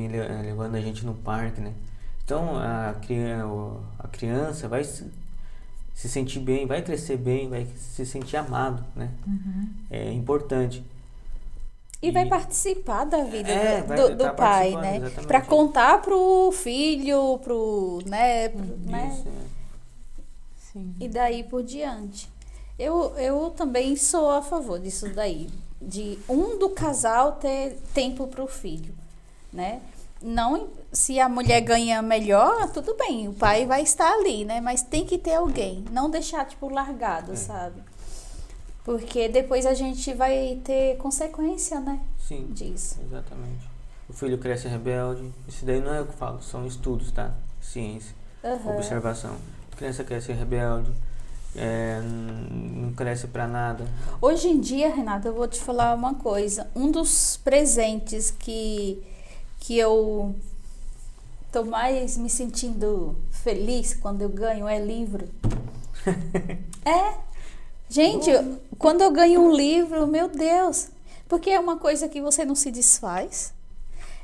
levando a gente no parque, né? Então a criança vai se sentir bem, vai crescer bem, vai se sentir amado, né? É importante. E vai participar da vida do tá pai, né? Para contar pro filho, né? Sim. E daí por diante. Eu também sou a favor disso daí, de do casal ter tempo pro filho, né? Não, se a mulher ganha melhor, tudo bem, o pai vai estar ali, né? Mas tem que ter alguém, não deixar, tipo, largado, sabe? Porque depois a gente vai ter consequência, né? Sim, disso. Exatamente. O filho cresce rebelde, isso daí não é o que eu falo, são estudos, tá? Ciência, observação. A criança cresce rebelde, não cresce pra nada. Hoje em dia, Renata, eu vou te falar uma coisa. Um dos presentes que eu tô mais me sentindo feliz quando eu ganho é livro. Gente, quando eu ganho um livro, meu Deus, porque é uma coisa que você não se desfaz,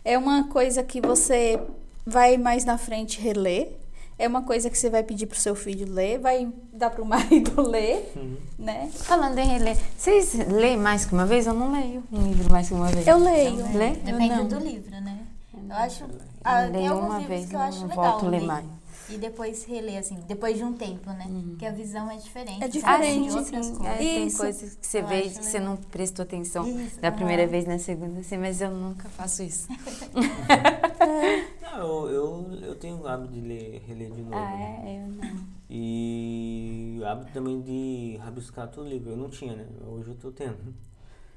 é uma coisa que você vai mais na frente reler, é uma coisa que você vai pedir pro seu filho ler, vai dar pro marido ler, né? Falando em reler, vocês leem mais que uma vez? Eu não leio um livro mais que uma vez. Eu leio. Lê? Depende do livro, né? Eu acho... tem Leio alguns uma livros vez que e eu acho não legal volto a ler ler. mais. E depois reler, assim, depois de um tempo, né? Porque a visão é diferente. É você diferente, aprende outras sim. coisas. Tem Isso. coisas que você Eu vê acho que você legal. não prestou atenção Isso, da primeira aham. vez, na segunda, assim, mas eu nunca faço isso. Não, eu tenho o hábito de reler de novo. né? Eu não. E o hábito também de rabiscar todo o livro. Eu não tinha, né? Hoje eu tô tendo.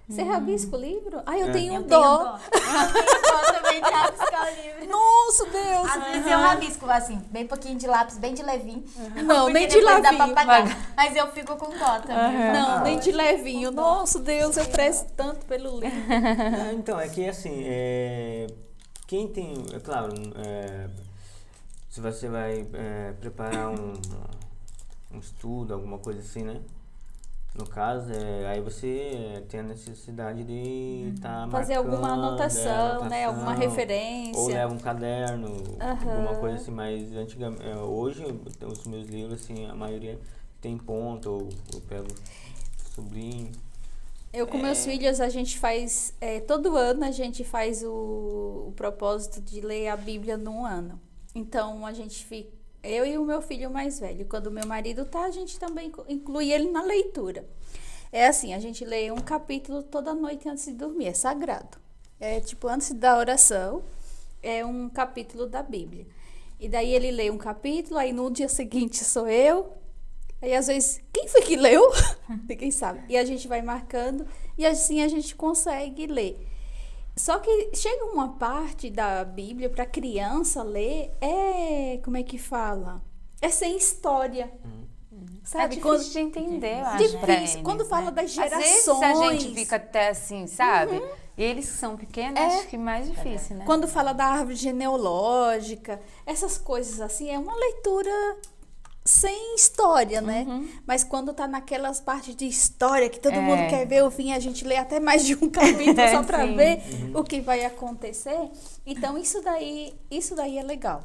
Você rabisca o livro? Ah, eu É. tenho Eu dó. tenho dó também de rabiscar o livro. Nossa, Deus. Às vezes eu rabisco, assim, bem pouquinho de lápis, bem de levinho. Não, Porque nem de depois dá levinho. pra apagar. Mas eu fico com dó também. Não, nem de levinho. Nossa, Deus, eu prezo tanto pelo livro. Então, é que assim, quem tem, é claro, se você vai preparar um estudo, alguma coisa assim, né? No caso, aí você tem a necessidade de estar Fazer alguma anotação, né? Alguma referência. Ou leva um caderno, alguma coisa assim, mas antigamente, hoje os meus livros, assim, a maioria tem ponto, ou eu pego sobrinho. Eu com meus filhos, a gente faz, todo ano a gente faz o propósito de ler a Bíblia num ano. Então, a gente fica, eu e o meu filho mais velho, quando o meu marido tá, a gente também inclui ele na leitura. É assim, a gente lê um capítulo toda noite antes de dormir, é sagrado. É tipo, antes da oração, é um capítulo da Bíblia. E daí ele lê um capítulo, aí no dia seguinte sou eu. Aí às vezes, quem foi que leu? Ninguém sabe. E a gente vai marcando e assim a gente consegue ler. Só que chega uma parte da Bíblia para criança ler, como é que fala? É sem história. Sabe? É difícil de entender, eu acho. Difícil. pra eles, Quando fala das gerações. Às vezes a gente fica até assim, sabe? E eles que são pequenos, acho que mais difícil, né? Quando fala da árvore genealógica, essas coisas assim, é uma leitura sem história, né? Mas quando tá naquelas partes de história que todo mundo quer ver o fim, a gente lê até mais de um capítulo só pra Sim. ver o que vai acontecer. Então, isso daí é legal,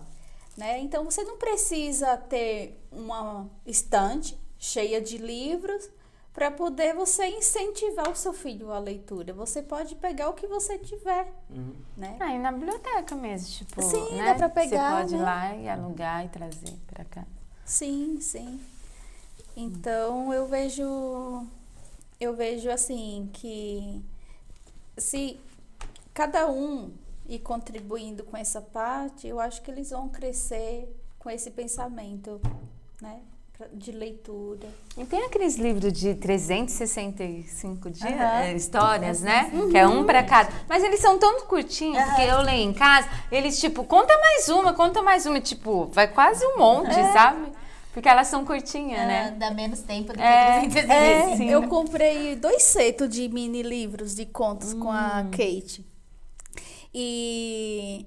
né? Então, você não precisa ter uma estante cheia de livros para poder você incentivar o seu filho à leitura. Você pode pegar o que você tiver, né? E na biblioteca mesmo, tipo, Sim, né? dá pra pegar, Você pode né? ir lá e alugar e trazer pra cá. Sim, sim. Então eu vejo assim que se cada um ir contribuindo com essa parte, eu acho que eles vão crescer com esse pensamento, né, de leitura. E tem aqueles livros de 365 dias, histórias, né? Que é um pra cada. Mas eles são tão curtinhos, porque eu leio em casa, eles tipo, conta mais uma, e, tipo, vai quase um monte, sabe? Porque elas são curtinhas, né? Dá menos tempo do que 365. Eu comprei 2 setos de mini livros de contos com a Kate. E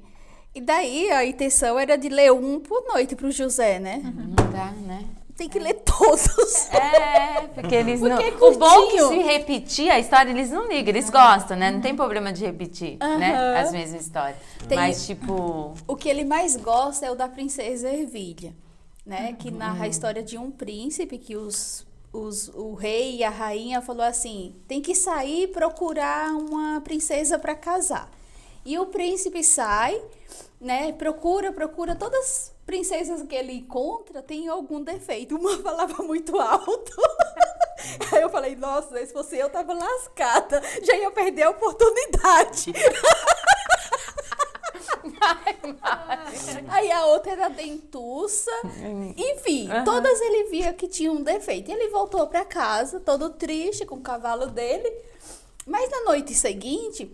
daí a intenção era de ler um por noite pro José, né? Não dá, né? Tem que ler todos. Porque eles Porque não. é O bom que curtinho. se repetir a história, eles não ligam, eles gostam, né? Não tem problema de repetir, né? As mesmas histórias. Tem- Mas, tipo. O que ele mais gosta é o da Princesa Ervilha, né? Que narra a história de um príncipe que o rei e a rainha falou assim, tem que sair e procurar uma princesa para casar. E o príncipe sai, né? Procura, todas as princesas que ele encontra tem algum defeito. Uma falava muito alto. Aí eu falei, nossa, se fosse eu, tava lascada. Já ia perder a oportunidade. Aí a outra era dentuça. Enfim, todas ele via que tinham um defeito. Ele voltou pra casa, todo triste, com o cavalo dele. Mas na noite seguinte,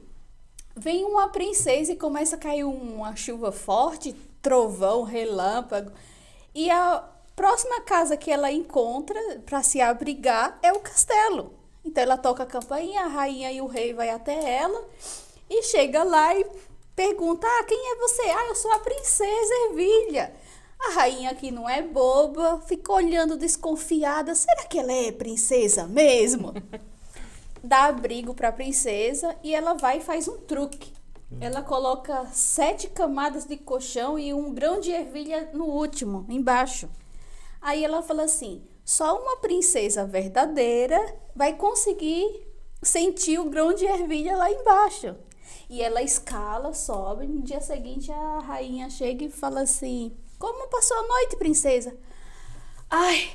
vem uma princesa e começa a cair uma chuva forte, trovão, relâmpago. E a próxima casa que ela encontra para se abrigar é o castelo. Então ela toca a campainha, a rainha e o rei vai até ela e chega lá e pergunta, quem é você? Eu sou a princesa Ervilha. A rainha, que não é boba, fica olhando desconfiada. Será que ela é princesa mesmo? Dá abrigo para a princesa e ela vai e faz um truque. Ela coloca 7 camadas de colchão e um grão de ervilha no último, embaixo. Aí ela fala assim, só uma princesa verdadeira vai conseguir sentir o grão de ervilha lá embaixo. E ela escala, sobe, no dia seguinte a rainha chega e fala assim, como passou a noite, princesa? Ai,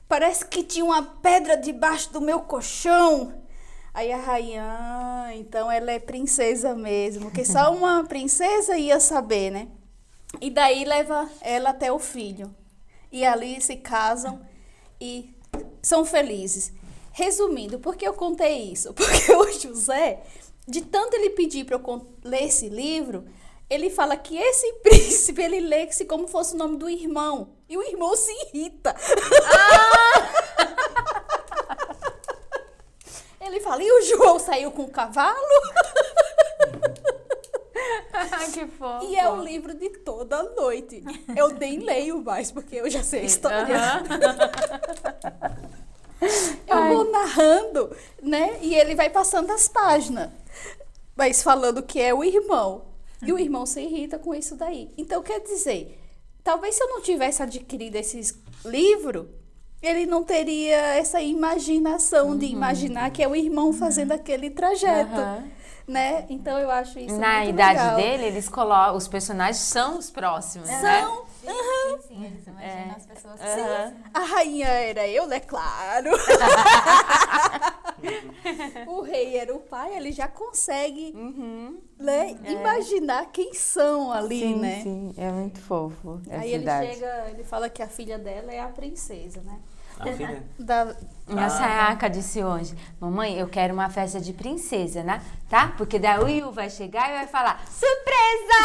parece que tinha uma pedra debaixo do meu colchão. Aí a rainha, então ela é princesa mesmo, que só uma princesa ia saber, né? E daí leva ela até o filho. E ali se casam e são felizes. Resumindo, por que eu contei isso? Porque o José, de tanto ele pedir para eu ler esse livro, ele fala que esse príncipe, ele lê-se como fosse o nome do irmão. E o irmão se irrita. Ele fala, e o João saiu com o cavalo? Que fofo. E é o livro de toda noite. Eu nem leio mais, porque eu já sei a história. Eu vou narrando, né? E ele vai passando as páginas. Mas falando que é o irmão. E o irmão se irrita com isso daí. Então, quer dizer, talvez se eu não tivesse adquirido esses livros, ele não teria essa imaginação de imaginar que é o irmão fazendo aquele trajeto. Né? Então eu acho isso Na muito idade legal. dele, eles colocam, os personagens são os próximos, né? São. Sim, eles imaginam as pessoas assim. A rainha era eu, né? Claro. O rei era o pai, ele já consegue né, imaginar quem são ali, Sim, né? sim, é muito fofo. Aí ele chega, ele fala que a filha dela é a princesa, né? A filha? Minha Sayaka disse hoje, mamãe, eu quero uma festa de princesa, né? Tá? Porque daí o Yu vai chegar e vai falar, surpresa!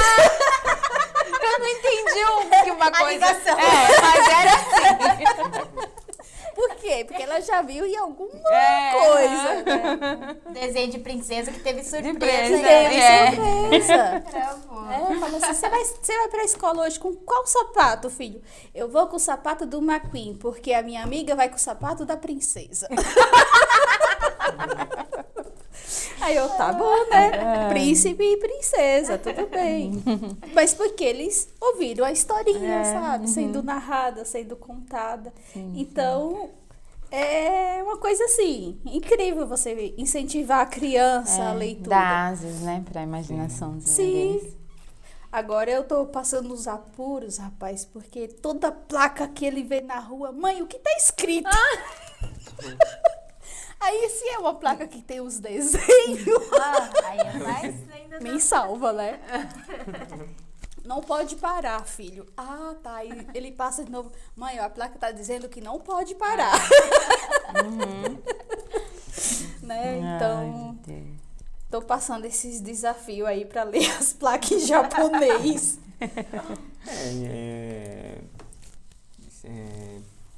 Eu não entendi uma coisa. ligação. Mas era assim. Por quê? Porque ela já viu em alguma coisa, né? Desenho de princesa que teve surpresa. Surpresa, Teve surpresa. Travou. Fala assim, você vai pra escola hoje com qual sapato, filho? Eu vou com o sapato do McQueen, porque a minha amiga vai com o sapato da princesa. Aí eu, tá bom, né? Príncipe e princesa, tudo bem. Mas porque eles ouviram a historinha, sabe? Sendo narrada, sendo contada. Então, é uma coisa assim, incrível você incentivar a criança a leitura. Dá asas, né? Pra imaginação deles. Sim. Agora eu tô passando os apuros, rapaz, porque toda placa que ele vê na rua, mãe, o que tá escrito? Aí se é uma placa que tem os desenhos, Aí é mais ainda. me salva, né? Não pode parar, filho. Ah, tá. Aí ele passa de novo. Mãe, a placa tá dizendo que não pode parar. Né? Então, tô passando esses desafios aí pra ler as placas em japonês.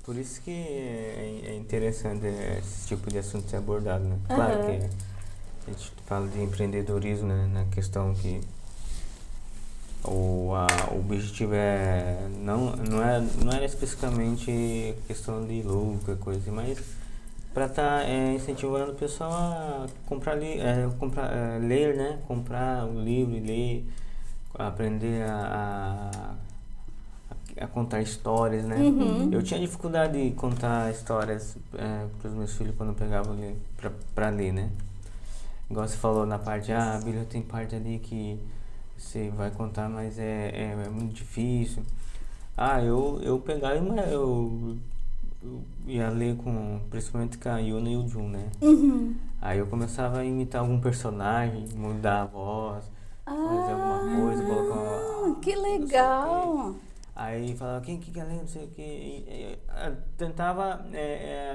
Por isso que é interessante esse tipo de assunto ser abordado, né? Claro que a gente fala de empreendedorismo, né? Na questão que o objetivo não era especificamente questão de lucro, coisa, mas para estar incentivando o pessoal a ler, né? Comprar o livro e ler, aprender a contar histórias, né? Eu tinha dificuldade de contar histórias para os meus filhos quando eu pegava para ler, né? Igual você falou na parte, a Bíblia tem parte ali que você vai contar, mas é muito difícil. Eu pegava e eu ia ler principalmente com a Yuna e o Jun, né? Aí eu começava a imitar algum personagem, mudar a voz, fazer alguma coisa, colocar Que legal! Aí falava, quem que quer ler, não sei o que. Tentava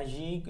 agir,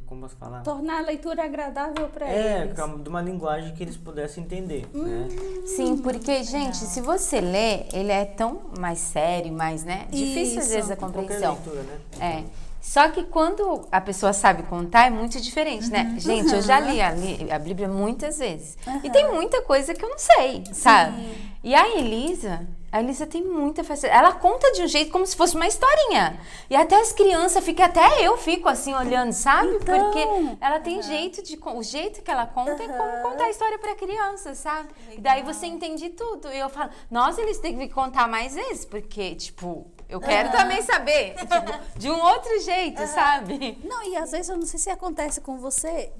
como posso falar? Tornar a leitura agradável para eles. De uma linguagem que eles pudessem entender, né? Sim, porque, gente, se você lê, ele é tão mais sério, mais, né? Difícil às vezes a compreensão. Qualquer leitura, né? Só que quando a pessoa sabe contar é muito diferente, né? Gente, eu já li a Bíblia muitas vezes. E tem muita coisa que eu não sei, sabe? E a Elisa, A Elisa tem muita facilidade. Ela conta de um jeito como se fosse uma historinha. E até as crianças ficam, até eu fico assim olhando, sabe? Então, porque ela tem jeito de... O jeito que ela conta é como contar a história pra criança, sabe? E daí você entende tudo. E eu falo, nossa, eles têm que contar mais vezes, porque, tipo, eu quero também saber. Tipo, de um outro jeito, sabe? Não, e às vezes eu não sei se acontece com você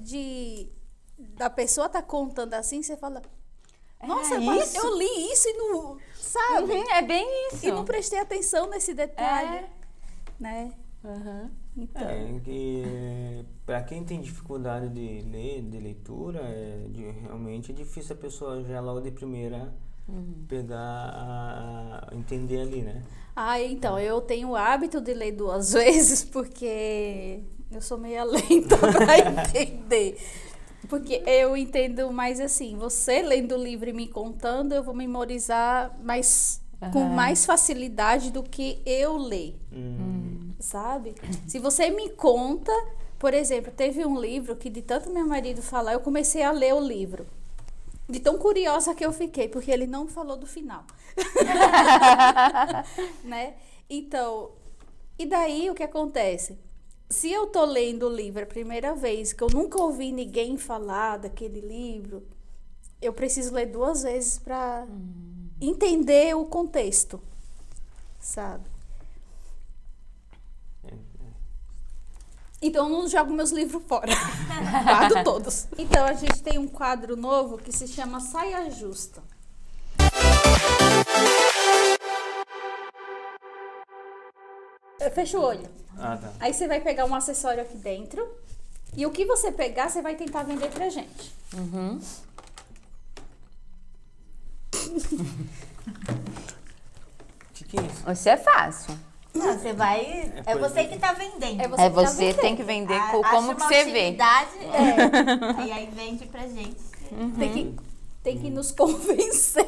da pessoa tá contando assim, você fala, nossa, mas eu li isso e não, sabe? É bem isso. E não prestei atenção nesse detalhe, né? Então, Para quem tem dificuldade de ler, de leitura, realmente é difícil a pessoa já logo de primeira pegar, entender ali, né? então, eu tenho o hábito de ler 2 vezes, porque eu sou meio lenta pra entender. Porque eu entendo mais assim, você lendo o livro e me contando, eu vou memorizar com mais facilidade do que eu ler, sabe? Se você me conta, por exemplo, teve um livro que de tanto meu marido falar, eu comecei a ler o livro. De tão curiosa que eu fiquei, porque ele não falou do final. Né? Então, e daí o que acontece? Se eu tô lendo o livro a primeira vez, que eu nunca ouvi ninguém falar daquele livro, eu preciso ler 2 vezes para entender o contexto, sabe? Então eu não jogo meus livros fora. Guardo todos. Então a gente tem um quadro novo que se chama Saia Justa. Fecha o olho. Tá. Aí você vai pegar um acessório aqui dentro. E o que você pegar, você vai tentar vender pra gente. Que é isso? Isso é fácil. Não, você vai... É você que tá vendendo. É Você tem que vender como que você vê. E aí vende pra gente. Tem que nos convencer.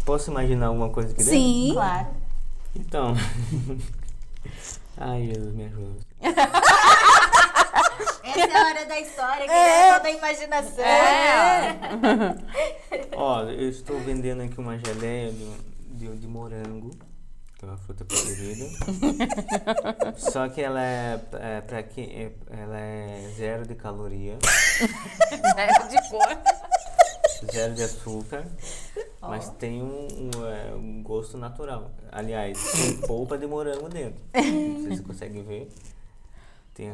Posso imaginar alguma coisa aqui dentro? Sim. Claro. Então... Ai, Jesus, me ajuda. Essa é a hora da história, que é toda a imaginação. Ó, eu estou vendendo aqui uma geleia de morango, que é uma fruta preferida. Só que ela pra quem ela é 0 de caloria, 0 de cor. 0 de açúcar, mas tem um gosto natural. Aliás, tem polpa de morango dentro. Não sei se você consegue ver. Tem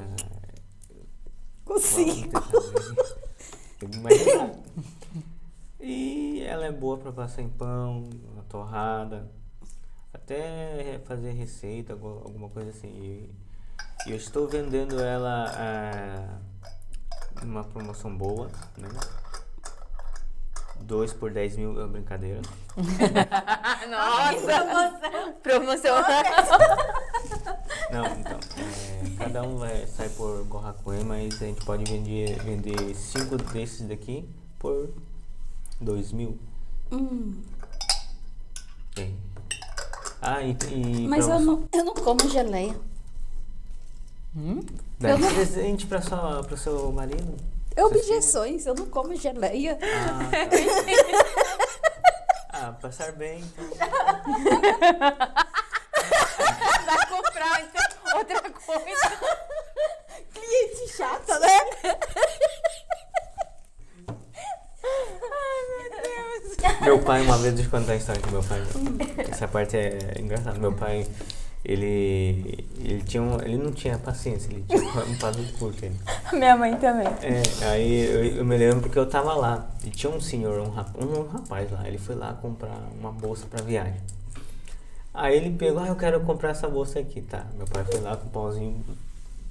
Consigo. E ela é boa para passar em pão, uma torrada, até fazer receita, alguma coisa assim. E eu estou vendendo ela numa promoção boa, né? 2 por 10 mil é brincadeira. Nossa! Promoção! Não, então, cada um sai por Gorracuê, mas a gente pode vender 5 desses daqui por 2 mil. Mas eu não como geleia. Dá presente pro seu marido? Objeções, eu não como geleia. Passar bem, então. Vai comprar, então, outra coisa. Cliente chata, né? Meu pai, uma vez, deixa eu contar a história do meu pai. Essa parte é engraçada. Meu pai, ele não tinha paciência, ele tinha um pavio curto. Minha mãe também. Aí eu me lembro porque eu tava lá e tinha um senhor, um rapaz lá, ele foi lá comprar uma bolsa pra viagem. Aí ele pegou, eu quero comprar essa bolsa aqui, tá? Meu pai foi lá com o pauzinho,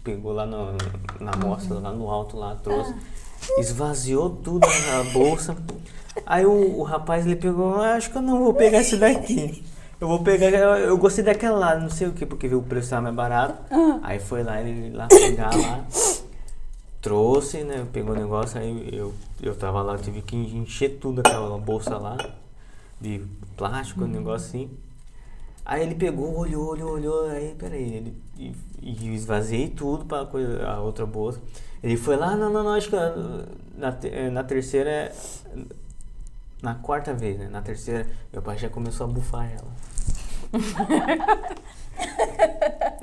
pegou lá na mostra, lá no alto, lá, trouxe, esvaziou tudo na bolsa. Aí o rapaz, ele pegou, acho que eu não vou pegar esse daqui. Eu vou pegar, eu gostei daquela lá, não sei o que, porque viu o preço era mais barato. Aí foi lá, ele lá pegar lá, trouxe, né, pegou o negócio, aí eu tava lá, eu tive que encher tudo aquela bolsa lá, de plástico, um negócio assim. Aí ele pegou, olhou, aí peraí, e esvaziei tudo pra a outra bolsa. Ele foi lá, não, acho que na terceira Na quarta vez, né? Na terceira, meu pai já começou a bufar ela.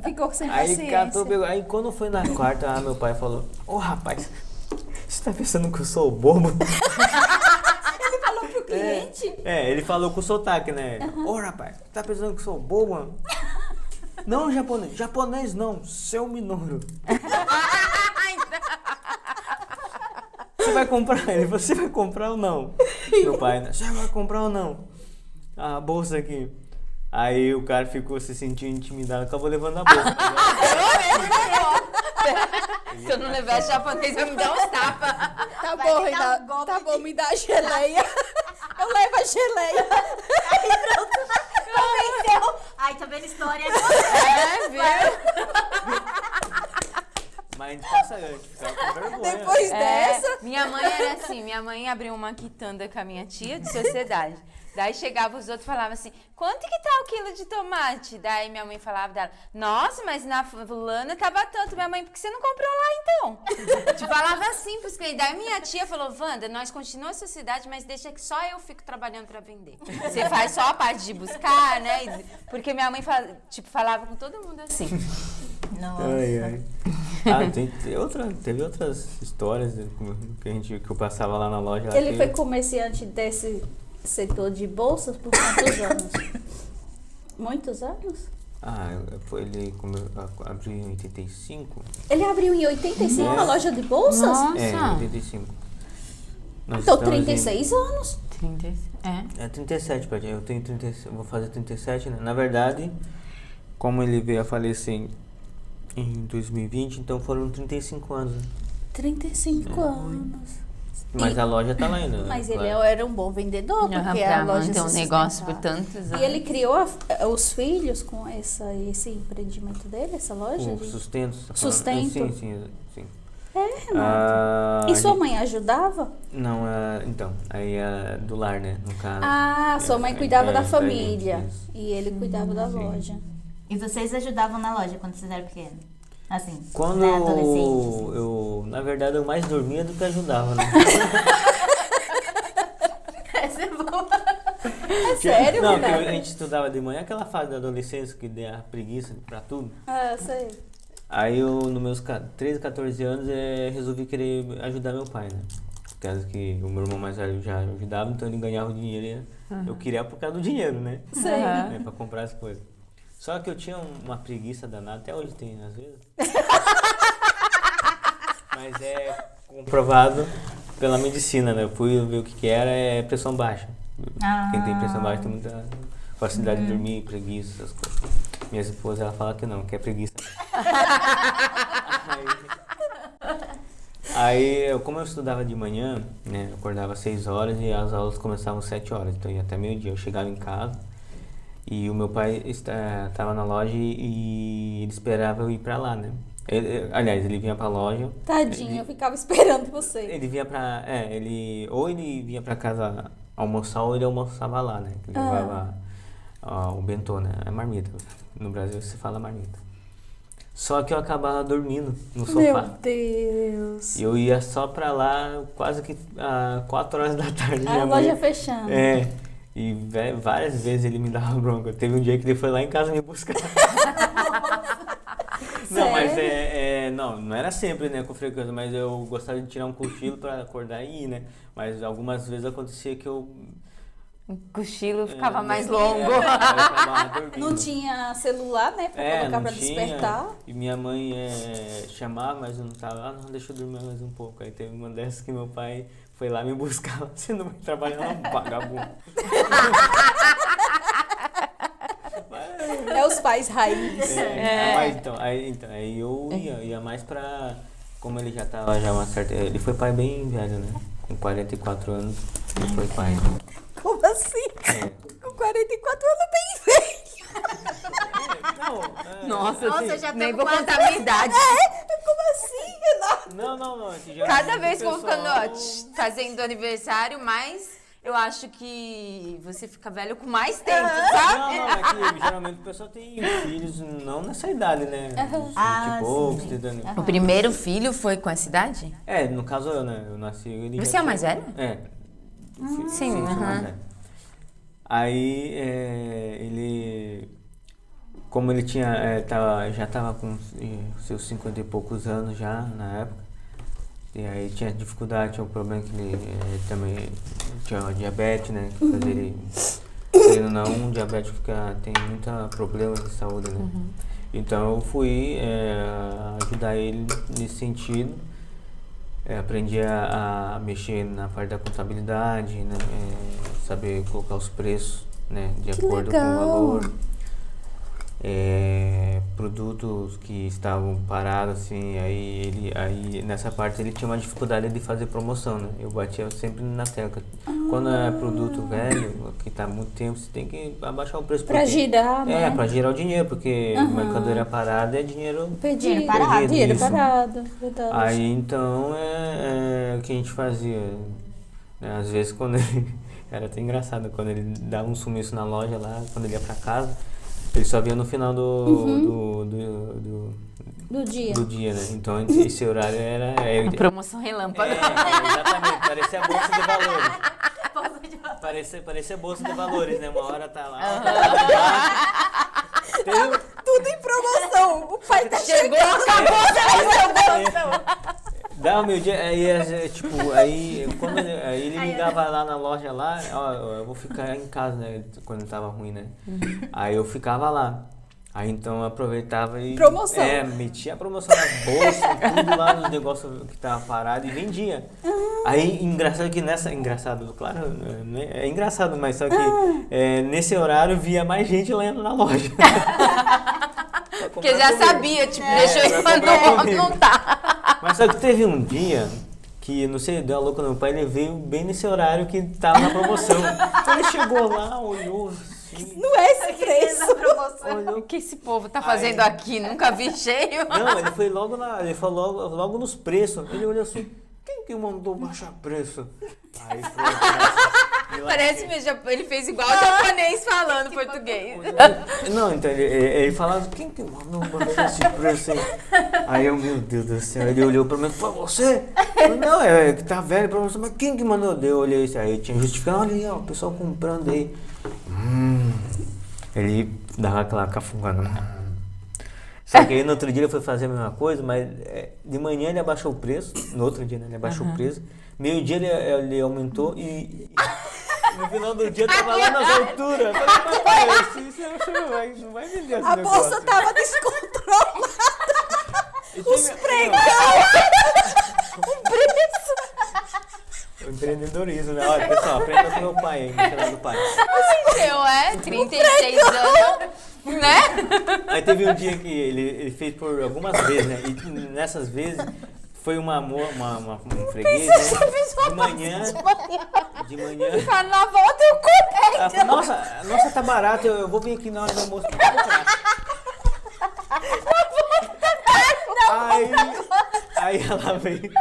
Ficou sem Aí paciência. catou, pegou. Aí quando foi na quarta, meu pai falou: Ô rapaz, você tá pensando que eu sou bobo? Ele falou pro cliente? Ele falou com sotaque, né? Ô rapaz, tá pensando que eu sou bobo, mano? Não, japonês. Japonês não, seu Minoru. Você vai comprar? Ele, você vai comprar ou não? Meu pai, você vai comprar ou não? A bolsa aqui. Aí o cara ficou se sentindo intimidado, acabou levando a bolsa. Se eu não levar japonês, vai me dar uns tapas. Tá Vai bom, me dar Reinaldo. um golpe Tá bom, me dá a geleia. Eu levo a geleia. Convenceu. Ai, tá vendo história? Viu? Mas a gente passa antes, ficava com vergonha. Depois dessa. Minha mãe era assim, minha mãe abriu uma quitanda com a minha tia de sociedade. Daí chegavam os outros e falavam assim, quanto que tá o quilo de tomate? Daí minha mãe falava dela, nossa, mas na fulana tava tanto. Minha mãe, por que você não comprou lá então? Te falava assim pros clientes. Daí minha tia falou, Wanda, nós continuamos a sociedade, mas deixa que só eu fico trabalhando pra vender. Você faz só a parte de buscar, né? Porque minha mãe falava com todo mundo assim. Nossa. Ai, ai. Teve outras histórias que eu passava lá na loja. Ele foi comerciante desse setor de bolsas por quantos anos? Muitos anos? Ele abriu em 85? Ele abriu em 85 a loja de bolsas? Nossa. Em 85. Nós Então, estamos 36 anos. 30, É 37, Paty. Eu tenho 37, vou fazer 37, né? Na verdade, como ele veio a falecer em 2020, então foram 35 anos. Né? 35 anos. Mas a loja tá lá ainda. Mas claro. ele era um bom vendedor, porque a pra loja manter um se negócio por sustentava. tantos anos. E ele criou os filhos com esse empreendimento dele, essa loja? O sustento. Você tá falando? Sustento? Sim. É, Renato. E sua mãe ajudava? Não, então, aí do lar, né, no caso. Ah, sua mãe cuidava da família. gente, isso. E ele cuidava da loja. E vocês ajudavam na loja quando vocês eram pequenos? Assim, Quando né, adolescentes? eu, na verdade, eu mais dormia do que ajudava, né? Essa é boa. É sério, Não, porque Renato? a gente estudava de manhã, aquela fase da adolescência que deu a preguiça pra tudo. Ah, sei. Aí eu, nos meus 13, 14 anos, resolvi querer ajudar meu pai, né? Por causa que o meu irmão mais velho já ajudava, então ele ganhava o dinheiro e eu queria por causa do dinheiro, né? Sei. Né, pra comprar as coisas. Só que eu tinha uma preguiça danada, até hoje tem, às vezes. Mas é comprovado pela medicina, né? Eu fui ver o que era, é pressão baixa. Quem tem pressão baixa tem muita facilidade de dormir, preguiça, essas coisas. Minha esposa, ela fala que não, que é preguiça. Aí, como eu estudava de manhã, né? Eu acordava às 6 horas e as aulas começavam às 7 horas, então ia até meio-dia. Eu chegava em casa e o meu pai estava na loja e ele esperava eu ir pra lá, né? Aliás, ele vinha pra loja. Tadinho, eu ficava esperando você. Ele vinha pra. Ou ele vinha pra casa almoçar ou ele almoçava lá, né? Ele levava o bentô, né? A marmita. No Brasil se fala marmita. Só que eu acabava dormindo no sofá. Meu Deus. E eu ia só pra lá quase que 4 horas da tarde. A minha loja mãe- fechando. E várias vezes ele me dava bronca. Teve um dia que ele foi lá em casa me buscar. Não, mas não era sempre, né, com frequência, mas eu gostava de tirar um cochilo pra acordar e ir, né? Mas algumas vezes acontecia que eu... O cochilo ficava mais eu longo. acabava dormindo. Não tinha celular, né? Pra colocar não pra tinha. despertar. E minha mãe chamava, mas eu não tava. Não, deixa eu dormir mais um pouco. Aí teve uma dessas que meu pai foi lá me buscar. Você não vai trabalhar não, vagabundo. É os pais raiz. Mas aí eu ia mais pra... Como ele já tava uma certa... Ele foi pai bem velho, né? Com 44 anos, ele foi pai. Como assim? Com 44 anos bem velho. Nossa, já nem tamo vou quase- contar a minha idade. Como assim, Renato? Não. É que já Cada vez que eu vou ficando pessoal- fazendo aniversário, mais eu acho que você fica velho com mais tempo, sabe? Não, é que geralmente o pessoal tem filhos não nessa idade, né? Ah, Poucos, sim. entendeu? O primeiro filho foi com essa idade? No caso eu, né? Eu nasci... Ele Você já é o mais tinha- velho? Sim, sou mais aham. velho. Aí ele, como ele tinha, já estava com seus 50 e poucos anos já na época, e aí tinha dificuldade, tinha um problema que ele também tinha diabetes, né? Que fazer ele, querendo ou não, um diabético tem muita problema de saúde, né? Então eu fui ajudar ele nesse sentido. Aprendi a mexer na parte da contabilidade, né? Saber colocar os preços, né? De acordo com o valor. Produtos que estavam parados, assim, aí nessa parte ele tinha uma dificuldade de fazer promoção, né? Eu batia sempre na tecla. Quando é produto velho, que está há muito tempo, você tem que abaixar o preço. Pra girar, né? Pra girar o dinheiro, porque mercadoria parada é dinheiro Dinheiro perdido, parado, verdade. Aí então o que a gente fazia, né? Às vezes quando ele, era até engraçado, quando ele dava um sumiço na loja lá, quando ele ia pra casa, ele só via no final do dia, né? Então esse horário era... Promoção relâmpago. Exatamente, parecia a bolsa de valores. Parecia bolsa de valores, né? Uma hora tá lá, Tudo em promoção. O pai tá Chegou, chegando. Dá o meu dia, aí ele ligava lá na loja lá, ó, eu vou ficar em casa, né, quando tava ruim, né, aí eu ficava lá, aí então eu aproveitava e... Promoção. Metia a promoção na bolsa, tudo lá nos negócios que tava parado e vendia. Aí, engraçado, claro, né, é engraçado, mas só que nesse horário via mais gente lá na loja. Porque já sabia, tipo, deixou ele mandou não tá. Mas só que teve um dia que, não sei, deu a louca no meu pai, ele veio bem nesse horário que tava na promoção. Então ele chegou lá, olhou assim. Não é esse preço. O que esse povo tá fazendo aqui? Nunca vi cheio. Não, ele foi ele falou logo nos preços. Ele olhou assim, quem que mandou baixar preço? Aí foi Parece mesmo, ele fez igual o japonês falando português. Não, então ele falava, quem que mandou baixar esse preço aí? Aí eu, meu Deus do céu, ele olhou pra mim e falou, você? Eu, não, que tá velho pra você, mas quem que mandou? Daí eu olhei isso aí, tinha justificado, olha aí, ó, o pessoal comprando aí. Ele dava aquela cafungada. Só que aí no outro dia ele foi fazer a mesma coisa, mas de manhã ele abaixou o preço, no outro dia, né, ele abaixou o preço, meio-dia ele aumentou e no final do dia tava lá nas alturas. Eu falei, papai, você não vai vender esse A negócio. bolsa tava descontrolada. Os pregão. O preço. O empreendedorismo, né? Olha, pessoal, aprenda com meu pai aí, no canal do pai. Eu, 36 anos, né? Aí teve um dia que ele fez por algumas vezes, né? E nessas vezes foi um freguês, né? De manhã. Fala, na volta eu comprei. Ela falou, nossa, tá barato, eu vou vir aqui na hora do almoço pra comprar. Aí ela veio.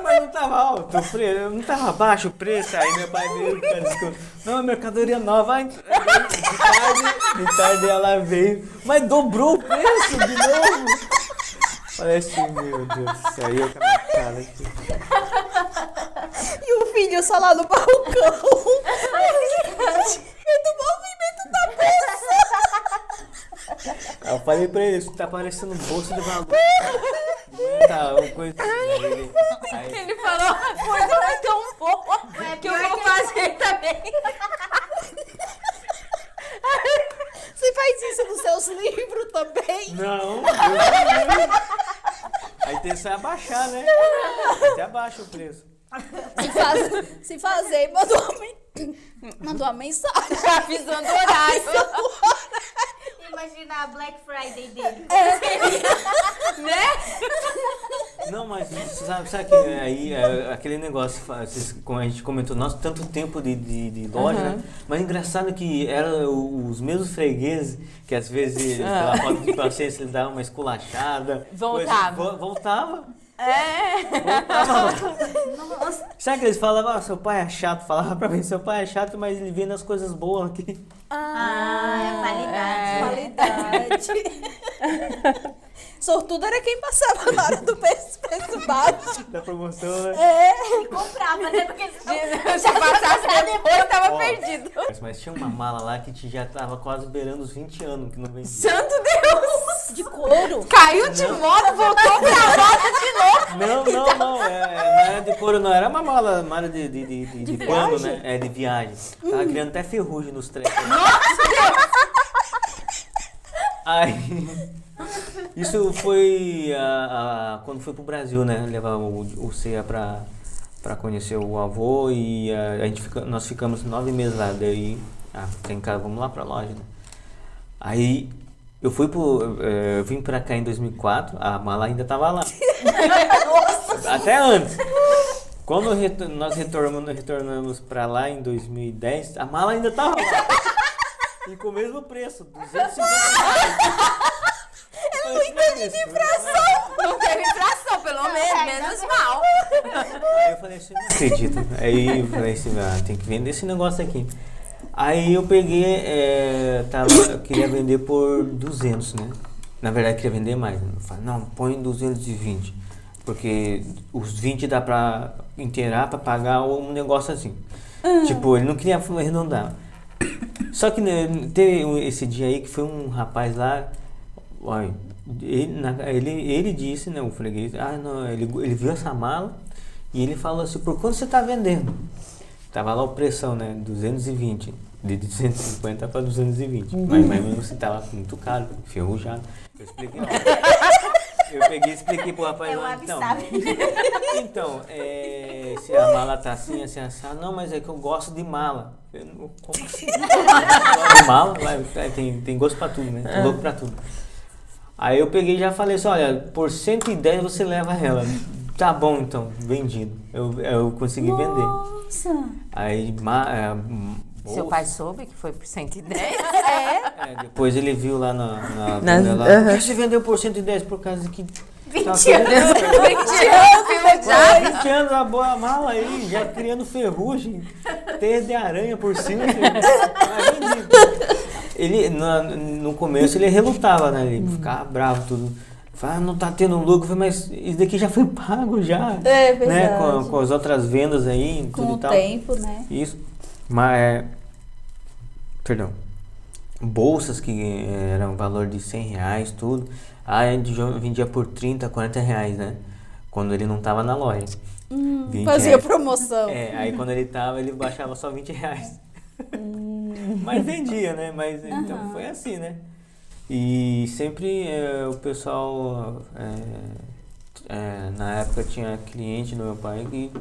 Mas não tava alto o preço, não tava baixo o preço. Aí meu pai veio e disse, não, é mercadoria nova. Aí, de tarde ela veio, mas dobrou o preço de novo. Falei assim, meu Deus do céu, aí eu com a minha cara aqui. E o filho só lá no balcão. É do movimento da bolsa. Aí eu falei pra ele, isso tá parecendo bolsa de valor. Tá, uma coisa assim. Ele falou, a coisa não é tão boa que eu vou fazer também. Você faz isso nos seus livros também? Não, a intenção é abaixar, né? Você abaixa o preço. Se fazer, mandou uma mensagem. Avisando o horário. Imagina a Black Friday dele. Né? Não, mas sabe que aí aquele negócio, como a gente comentou, nossa, tanto tempo de loja, né? Mas engraçado que eram os mesmos fregueses que às vezes, pela falta de paciência, eles davam uma esculachada. Voltava. Voltava. Nossa. Sabe que eles falavam, seu pai é chato, falava pra mim, seu pai é chato, mas ele vê nas coisas boas aqui. É qualidade. Qualidade. Sortudo era quem passava na hora do preço baixo. Da promoção, né? E comprava, né? Porque Se passasse depois, tava perdido. Mas tinha uma mala lá que já tava quase beirando os 20 anos que não vendia. Santo Deus! De couro. Caiu de moto, voltou pra moto de novo. Não era de couro, não. Era uma mala de pano, né? É, de viagem. Tava criando até ferrugem nos trens. Aí, isso foi quando foi pro Brasil, né? Levar o Ceia pra conhecer o avô e nós ficamos 9 meses lá. Daí, tem cara, vamos lá pra loja, né? Aí, eu vim pra cá em 2004, a mala ainda tava lá. Até antes. Quando nós retornamos pra lá em 2010, a mala ainda tava lá. E com o mesmo preço, 250 reais. Eu não entendi de infração. Não teve infração, pelo menos mal. Aí eu falei assim, não acredito. Aí eu falei assim, tem que vender esse negócio aqui. Aí eu peguei, eu queria vender por 200, né? Na verdade, eu queria vender mais. Eu falei, não, põe 220. Porque os 20 dá pra inteirar, pra pagar um negócio assim. Tipo, ele não queria arredondar. Só que teve esse dia aí que foi um rapaz lá, olha, ele disse, né, o freguês, não, ele viu essa mala e ele falou assim, por quanto você tá vendendo? Tava lá o pressão, né, 220, de 250 para 220, mas mesmo assim tava muito caro, enferrujado. Eu expliquei, eu peguei e expliquei pro rapaz lá, então, se a mala tá assim, não, mas é que eu gosto de mala. Como assim? De mala? Tem gosto pra tudo, né? Tem louco pra tudo. Aí eu peguei e já falei assim, olha, por 110 você leva ela. Tá bom, então, vendido. Eu consegui vender. Nossa! Aí, Seu pai soube que foi por 110? depois ele viu lá na venda lá. Por que você vendeu por 110? Por causa que... 20 anos, filho já. 20 anos a boa mala aí, já criando ferrugem, teia de aranha por cima. Ele, no começo, ele relutava, né? Ele ficava bravo, tudo. Falava, não tá tendo lucro, mas isso daqui já foi pago já. É verdade. Né? Com as outras vendas aí, com tudo o e tal. tempo, né? Isso. Mas, perdão. Bolsas que eram valor de 100 reais, tudo. A gente vendia por 30, 40 reais, né? Quando ele não tava na loja. Fazia reais. promoção. Aí quando ele tava, ele baixava só 20 reais. Mas vendia, né? Mas então foi assim, né? E sempre o pessoal, na época tinha cliente do meu pai que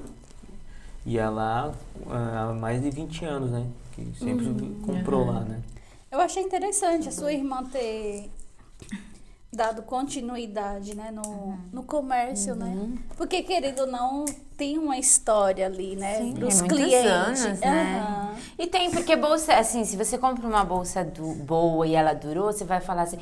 ia lá há mais de 20 anos, né? Que sempre comprou lá, né? Eu achei interessante a sua irmã ter dado continuidade, né, no comércio, né? Porque, querendo ou não, tem uma história ali, né? Sim, Pros muitos clientes. anos, né? E tem, porque bolsa, assim, se você compra uma bolsa boa e ela durou, você vai falar assim,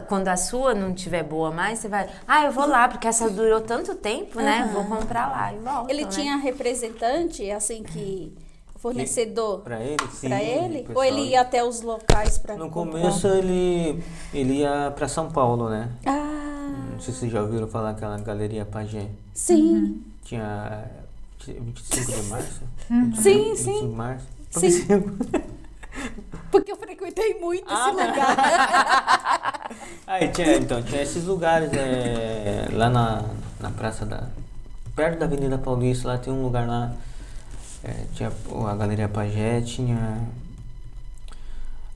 quando a sua não tiver boa mais, você vai, eu vou lá, porque essa durou tanto tempo, né? Vou comprar lá e volto. Ele tinha representante, assim, que... Fornecedor? Pra ele, sim. Pra ele? Pessoal, Ou ele ia até os locais pra no comprar? começo ele ia pra São Paulo, né? Ah, Não sei se vocês já ouviram falar daquela Galeria Pagé. sim. Tinha 25 de março? Sim, 25 sim. de março? Por Sim. que 5? Porque eu frequentei muito esse lugar. Aí tinha esses lugares lá na praça perto da Avenida Paulista, lá tem um lugar lá. Tinha a Galeria Pagé, tinha...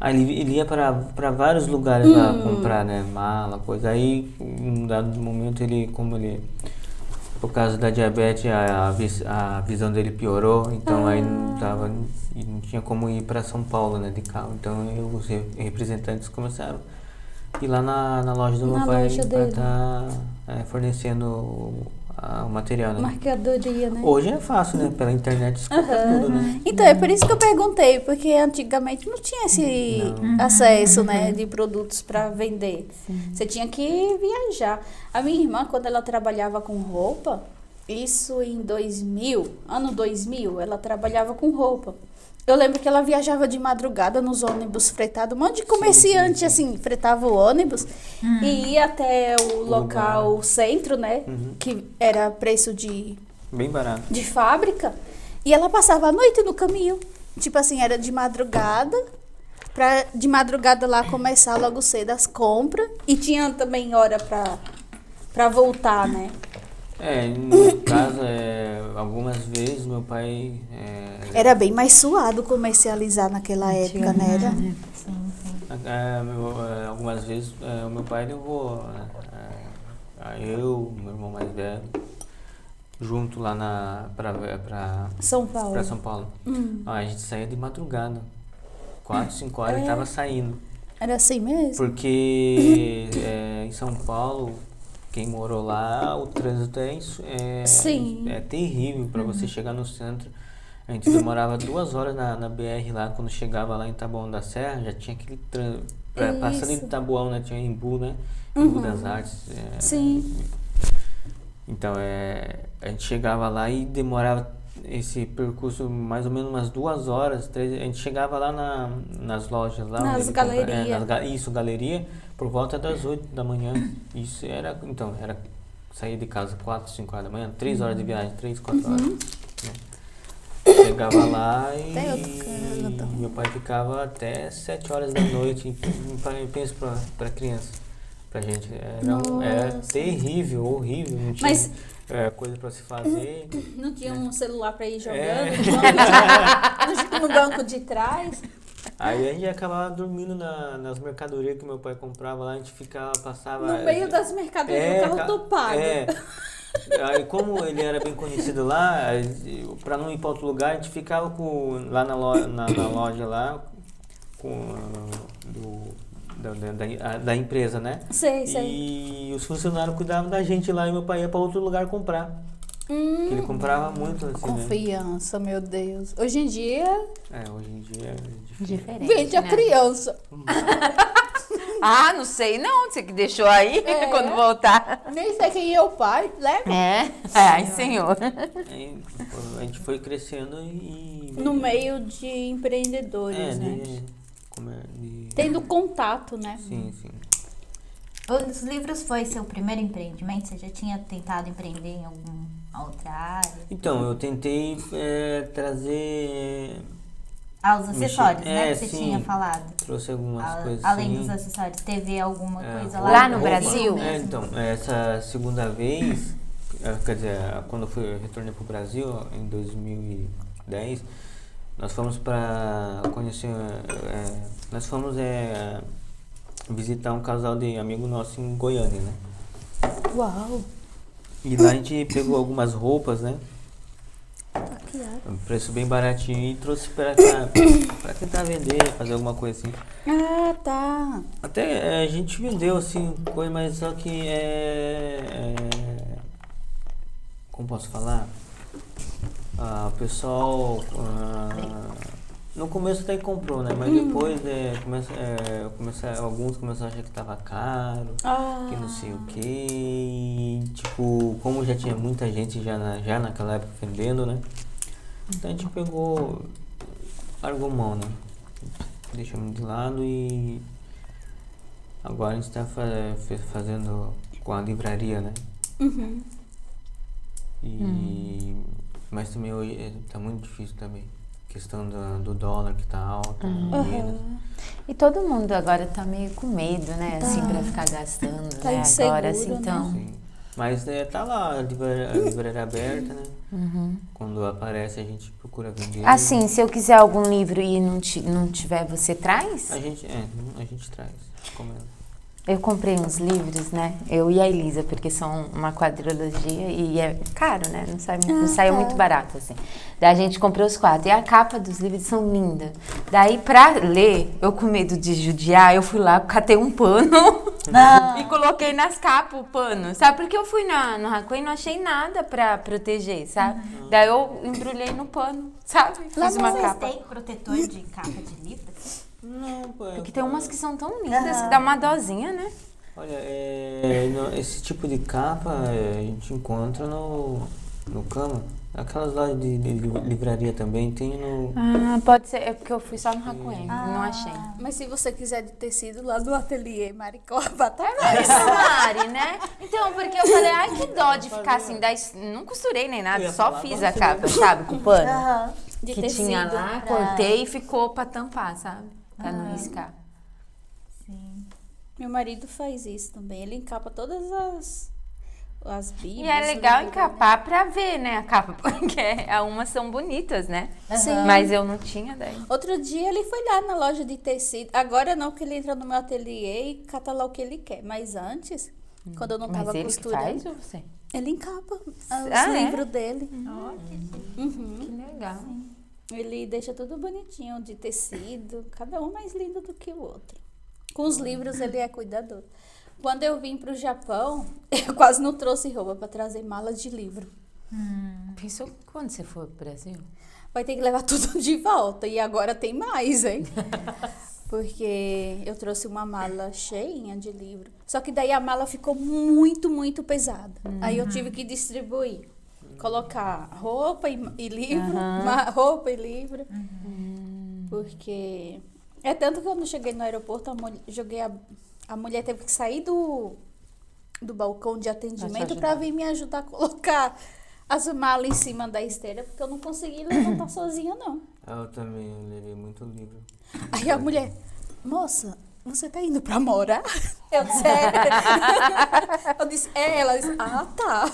ele ia para vários lugares lá comprar, né, mala, coisa. Aí, em um dado momento, por causa da diabetes, a visão dele piorou, então aí não tinha como ir para São Paulo, né, de carro. Então, os representantes começaram a ir lá na loja do meu pai para estar fornecendo o material, né? Mercadoria, né? Hoje é fácil, né? Pela internet você compra tudo, né? Então, é por isso que eu perguntei, porque antigamente não tinha esse acesso, né, de produtos para vender. Você tinha que viajar. A minha irmã, quando ela trabalhava com roupa, isso em ano 2000, ela trabalhava com roupa. Eu lembro que ela viajava de madrugada nos ônibus fretados. Um monte de comerciante, sim. assim, fretava o ônibus e ia até o local, o centro, né? Que era preço Bem barato. de fábrica. E ela passava a noite no caminho. Tipo assim, era de madrugada. Pra de madrugada lá começar logo cedo as compras. E tinha também hora pra voltar, né? No caso, algumas vezes meu pai... Era bem mais suado comercializar naquela época, né? Era? Sim, sim. Algumas vezes o meu pai levou eu, meu irmão mais velho, junto lá pra São Paulo. pra São Paulo. A gente saía de madrugada. 4, 5 horas ele tava saindo. Era assim mesmo? Porque em São Paulo, quem morou lá, o trânsito Sim. é terrível para você chegar no centro. A gente demorava 2 horas na BR lá, quando chegava lá em Taboão da Serra, já tinha aquele trânsito. Passando em Taboão, né? Tinha Embu, né? Embu das Artes. Sim. Então, a gente chegava lá e demorava esse percurso mais ou menos umas 2 horas, 3. A gente chegava lá nas lojas lá. Nas galerias. Isso, galeria, por volta das 8 da manhã. Isso era sair de casa 4, 5 horas da manhã, 3 horas de viagem, 3, 4 horas. Né? Chegava lá e meu pai ficava até 7 horas da noite. Pensa pra criança, pra gente. Era terrível, horrível. Não tinha coisa pra se fazer. Não tinha um celular pra ir jogando no banco de trás. Aí a gente acabava dormindo nas mercadorias que meu pai comprava lá, a gente passava... No meio das mercadorias, o carro topado. Aí como ele era bem conhecido lá, para não ir para outro lugar, a gente ficava lá na loja lá, da empresa, né? Sei. E os funcionários cuidavam da gente lá e meu pai ia para outro lugar comprar. Ele comprava muito assim, Confiança, meu Deus. Hoje em dia... hoje em dia é Diferente, Vende a criança. Não sei não, você que deixou aí quando voltar. Nem sei quem é o pai, leva. Ai, senhor. A gente foi crescendo e... No meio de empreendedores, né? Tendo contato, né? Sim. Os livros foi seu primeiro empreendimento? Você já tinha tentado empreender em alguma outra área? Então, eu tentei trazer... os acessórios, né? Que você tinha falado. Trouxe algumas coisas além assim. dos acessórios, teve alguma coisa lá no Brasil? Então, essa segunda vez, quer dizer, quando eu retornei para o Brasil, em 2010, nós fomos para conhecer, nós fomos visitar um casal de amigo nosso em Goiânia, né? Uau! E lá a gente pegou algumas roupas, né? Um preço bem baratinho e trouxe pra cá, pra tentar vender, fazer alguma coisa assim. Tá. Até a gente vendeu assim, coisa, mas só que como posso falar? O pessoal no começo até comprou, né? Mas depois alguns começaram a achar que tava caro, que não sei o que. Tipo, como já tinha muita gente já naquela época vendendo, né? Então a gente largou mão, né? Deixamos de lado e agora a gente está fazendo com a livraria, né? Mas também hoje tá muito difícil também. Questão do dólar que tá alto. E todo mundo agora tá meio com medo, né? Assim, pra ficar gastando, né? Agora, assim, então... Sim. Mas tá lá a livraria aberta, né? Quando aparece a gente procura vender. Assim, se eu quiser algum livro e não tiver, você traz? A gente traz, comendo. Eu comprei uns livros, né? Eu e a Elisa, porque são uma quadrilogia e é caro, né? Não saiu muito barato, assim. Daí a gente comprou os 4. E a capa dos livros são lindas. Daí, pra ler, eu com medo de judiar, eu fui lá, catei um pano e coloquei nas capas o pano, sabe? Porque eu fui no Hakuen e não achei nada pra proteger, sabe? Daí eu embrulhei no pano, sabe? Fiz uma capa. Vocês têm protetor de capa de livro? Não, Porque tem umas que são tão lindas que dá uma dosinha, né? Olha, esse tipo de capa a gente encontra no Cama. Aquelas lojas de livraria também tem no... Ah, pode ser. É porque eu fui só no Hakuen, não achei. Mas se você quiser de tecido lá do ateliê Maricopa, tá Isso, Mari, né? Então, porque eu falei, ai, que dó de ficar assim. Daí, não costurei nem nada, só fiz a capa, sabe? Com pano. de Que tecido. tinha lá, cortei e ficou pra tampar, sabe? Pra não riscar. Sim. Meu marido faz isso também. Ele encapa todas as bíblias. E é legal livros, encapar pra ver, né, a capa, porque algumas são bonitas, né? Sim. Mas eu não tinha daí. Outro dia ele foi lá na loja de tecido. Agora não, que ele entra no meu ateliê e cata lá o que ele quer. Mas antes, quando eu não Mas tava ele que costurando, faz ou você? ele encapa os Ah, é? livros dele. Ó, que chique. Uhum. Que legal. Ele deixa tudo bonitinho, de tecido, cada um mais lindo do que o outro. Com os livros ele é cuidadoso. Quando eu vim pro Japão, eu quase não trouxe roupa para trazer malas de livro. Pensou quando você for pro Brasil? Vai ter que levar tudo de volta. E agora tem mais, hein? Porque eu trouxe uma mala cheinha de livro. Só que daí a mala ficou muito, muito pesada. Aí eu tive que distribuir. Colocar roupa e livro. Roupa e livro. Porque... É tanto que quando eu cheguei no aeroporto, a mulher teve que sair do balcão de atendimento para vir me ajudar a colocar as malas em cima da esteira, porque eu não consegui levantar sozinha, não. Eu também levei muito livro. Aí a mulher, moça, você tá indo pra morar? Eu disse, eu disse, ela disse, ah, tá.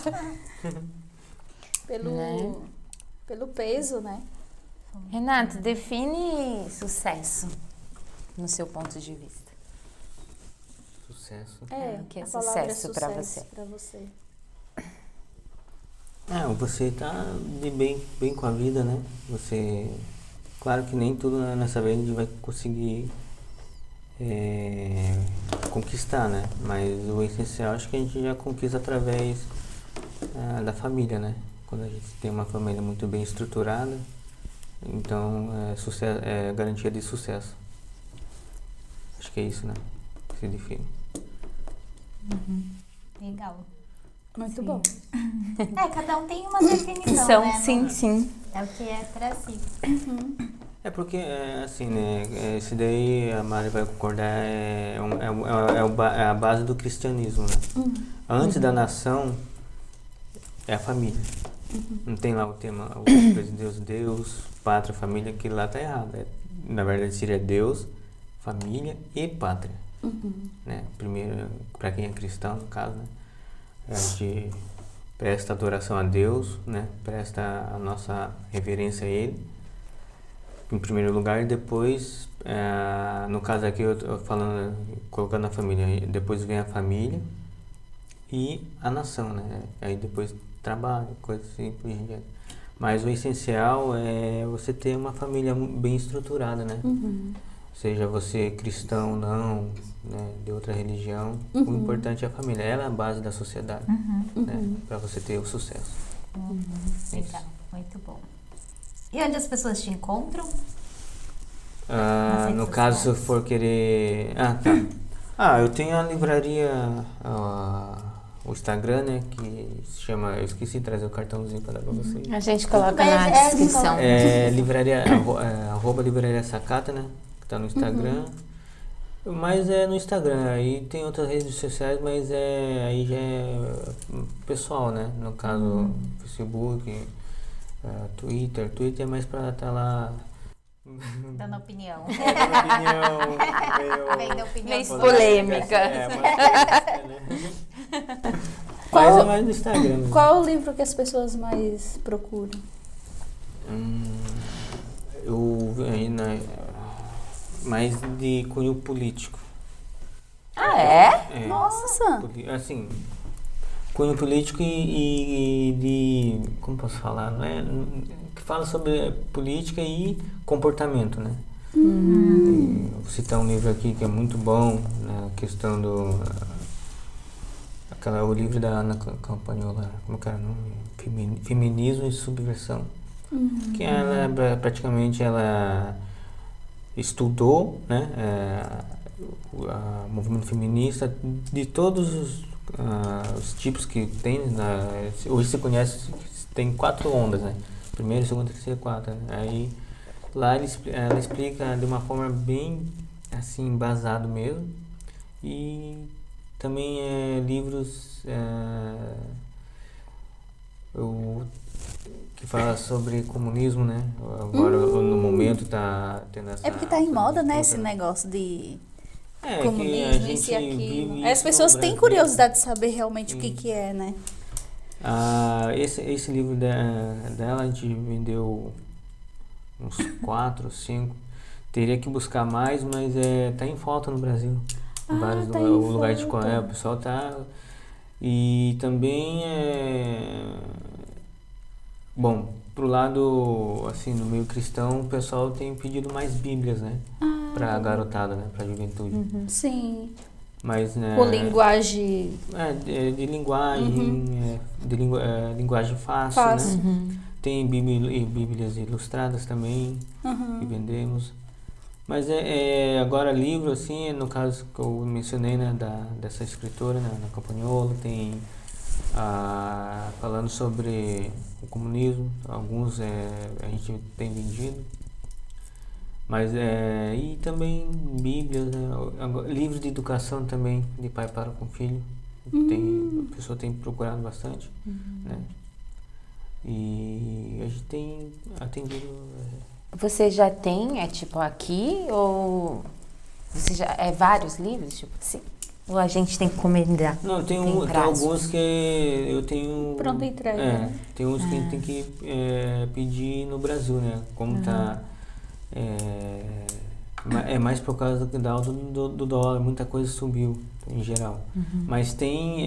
Pelo peso, né? Renato, define sucesso no seu ponto de vista. Sucesso. O que é a palavra sucesso pra você? pra você. Você tá bem com a vida, né? Você... Claro que nem tudo nessa vida a gente vai conseguir conquistar, né? Mas o essencial acho que a gente já conquista através da família, né? Quando a gente tem uma família muito bem estruturada, então é garantia de sucesso. Acho que é isso, né? Que se define. Legal. Muito bom. Cada um tem uma definição, né? Sim. É o que é pra si. É porque, assim, né? Esse daí a Mari vai concordar, é a base do cristianismo, né? Antes da nação, é a família. Não tem lá o tema, o Deus, pátria, família, aquilo lá tá errado. Na verdade seria Deus, família e pátria. Né? Primeiro, para quem é cristão, no caso, né? A gente presta adoração a Deus, né? Presta a nossa reverência a Ele, em primeiro lugar, e depois, no caso aqui eu tô falando, colocando a família, depois vem a família e a nação, né? Aí depois trabalho, coisa assim por diante. Mas o essencial é você ter uma família bem estruturada, né? Seja você cristão ou não, né, de outra religião, o importante é a família. Ela é a base da sociedade, né, para você ter o sucesso. Legal, muito bom. E onde as pessoas te encontram? No caso, se eu for querer... eu tenho a livraria, o Instagram, né, que se chama... Eu esqueci de trazer o cartãozinho para dar para vocês. A gente coloca na descrição. Livraria, @livraria Sakata, né? Tá no Instagram, mas é no Instagram, aí tem outras redes sociais, mas aí já é pessoal, né? No caso, Facebook, Twitter é mais pra estar lá Dando opinião. Vendo opinião. Meio polêmica. Mas é mais no Instagram mesmo. Qual o livro que as pessoas mais procuram? Eu mais de cunho político. Nossa! Assim, cunho político e de... Como posso falar? Não é, que fala sobre política e comportamento, né? Vou citar um livro aqui que é muito bom, na questão do... o livro da Ana Campanhola, como que era o nome? Feminismo e Subversão. Que ela praticamente estudou, né, o movimento feminista de todos os tipos que tem, hoje você conhece, tem 4 ondas, né? Primeira, segunda, terceira, quarta. Né? Aí lá ela explica de uma forma bem assim, embasado mesmo. E também livros que fala sobre comunismo, né? Agora no momento tá tendo essa... É porque tá em moda, né, esse negócio de comunismo, isso e aquilo. As pessoas têm curiosidade de saber realmente o que é, né? Esse livro dela a gente vendeu uns 4, 5. Teria que buscar mais, mas tá em falta no Brasil. Vários lugares de o pessoal tá... E também bom, pro lado, assim, no meio cristão, o pessoal tem pedido mais bíblias, né? Pra garotada, né? Pra juventude. Sim. Mas, né... Com linguagem... de linguagem, linguagem fácil, né? Tem bíblias ilustradas também, que vendemos. Mas agora livro, assim, no caso que eu mencionei, né, dessa escritora, né, Ana Campagnolo, tem falando sobre o comunismo, alguns a gente tem vendido, mas e também bíblias, né, livros de educação também, de pai para com filho, a pessoa tem procurado bastante, né, e a gente tem atendido... Você já tem, tipo, aqui, ou você já vários livros, tipo assim? Ou a gente tem que encomendar? Não, tem alguns que eu tenho... Pronto, entrega, né? Tem uns que a gente tem que pedir no Brasil, né? Como tá... É mais por causa do dólar, muita coisa subiu, em geral. Mas tem...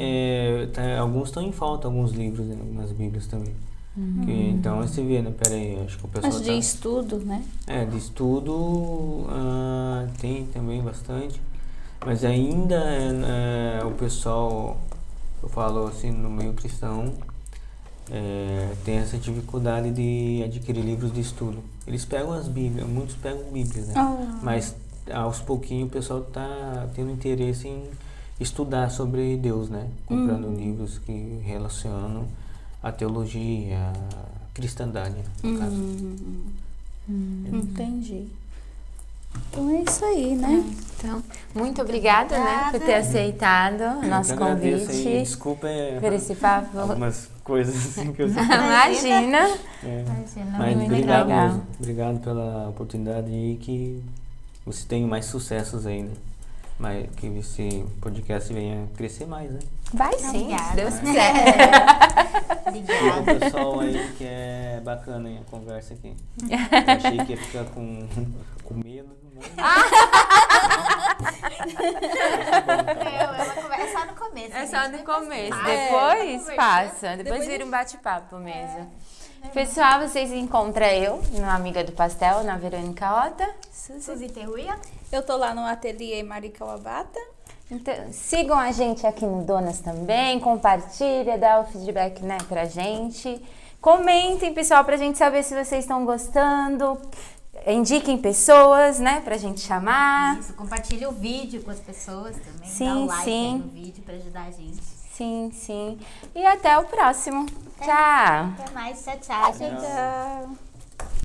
alguns estão em falta, alguns livros, né? Algumas bíblias também. Então você vê, né? Pera aí, acho que o pessoal Mas de estudo, né? de estudo tem também bastante, mas ainda o pessoal, eu falo assim, no meio cristão, tem essa dificuldade de adquirir livros de estudo. Eles pegam as bíblias, muitos pegam bíblias, né? Mas aos pouquinhos o pessoal tá tendo interesse em estudar sobre Deus, né? Comprando livros que relacionam a teologia, a cristandade, no caso. Entendi. Então é isso aí, né? Então, muito obrigada, né, por ter aceitado o nosso convite. Aí, desculpa por esse papo. algumas coisas assim que eu sei. Imagina. Mas muito obrigado legal. mesmo. Obrigado pela oportunidade e que você tenha mais sucessos aí, né? Mas que esse podcast venha crescer mais, né? Vai sim, Obrigada. se Deus quiser. Obrigada. O pessoal aí que é bacana aí a conversa aqui. Eu achei que ia ficar com medo. É só no começo. É só no começo, depois depois passa, depois vira um bate-papo mesmo. Pessoal, vocês encontram eu no Amiga do Pastel, na Verônica Ota. Suzy Terruia. Eu tô lá no ateliê Mari Kawabata. Então, sigam a gente aqui no Donas também, compartilha, dá o feedback, né, pra gente. Comentem, pessoal, pra gente saber se vocês estão gostando. Indiquem pessoas, né, pra gente chamar. Isso, compartilha o vídeo com as pessoas também. Sim, dá o like sim. aí no vídeo pra ajudar a gente. Sim, sim. E até o próximo. Tchau. Até mais, tchau, tchau, gente. Tchau.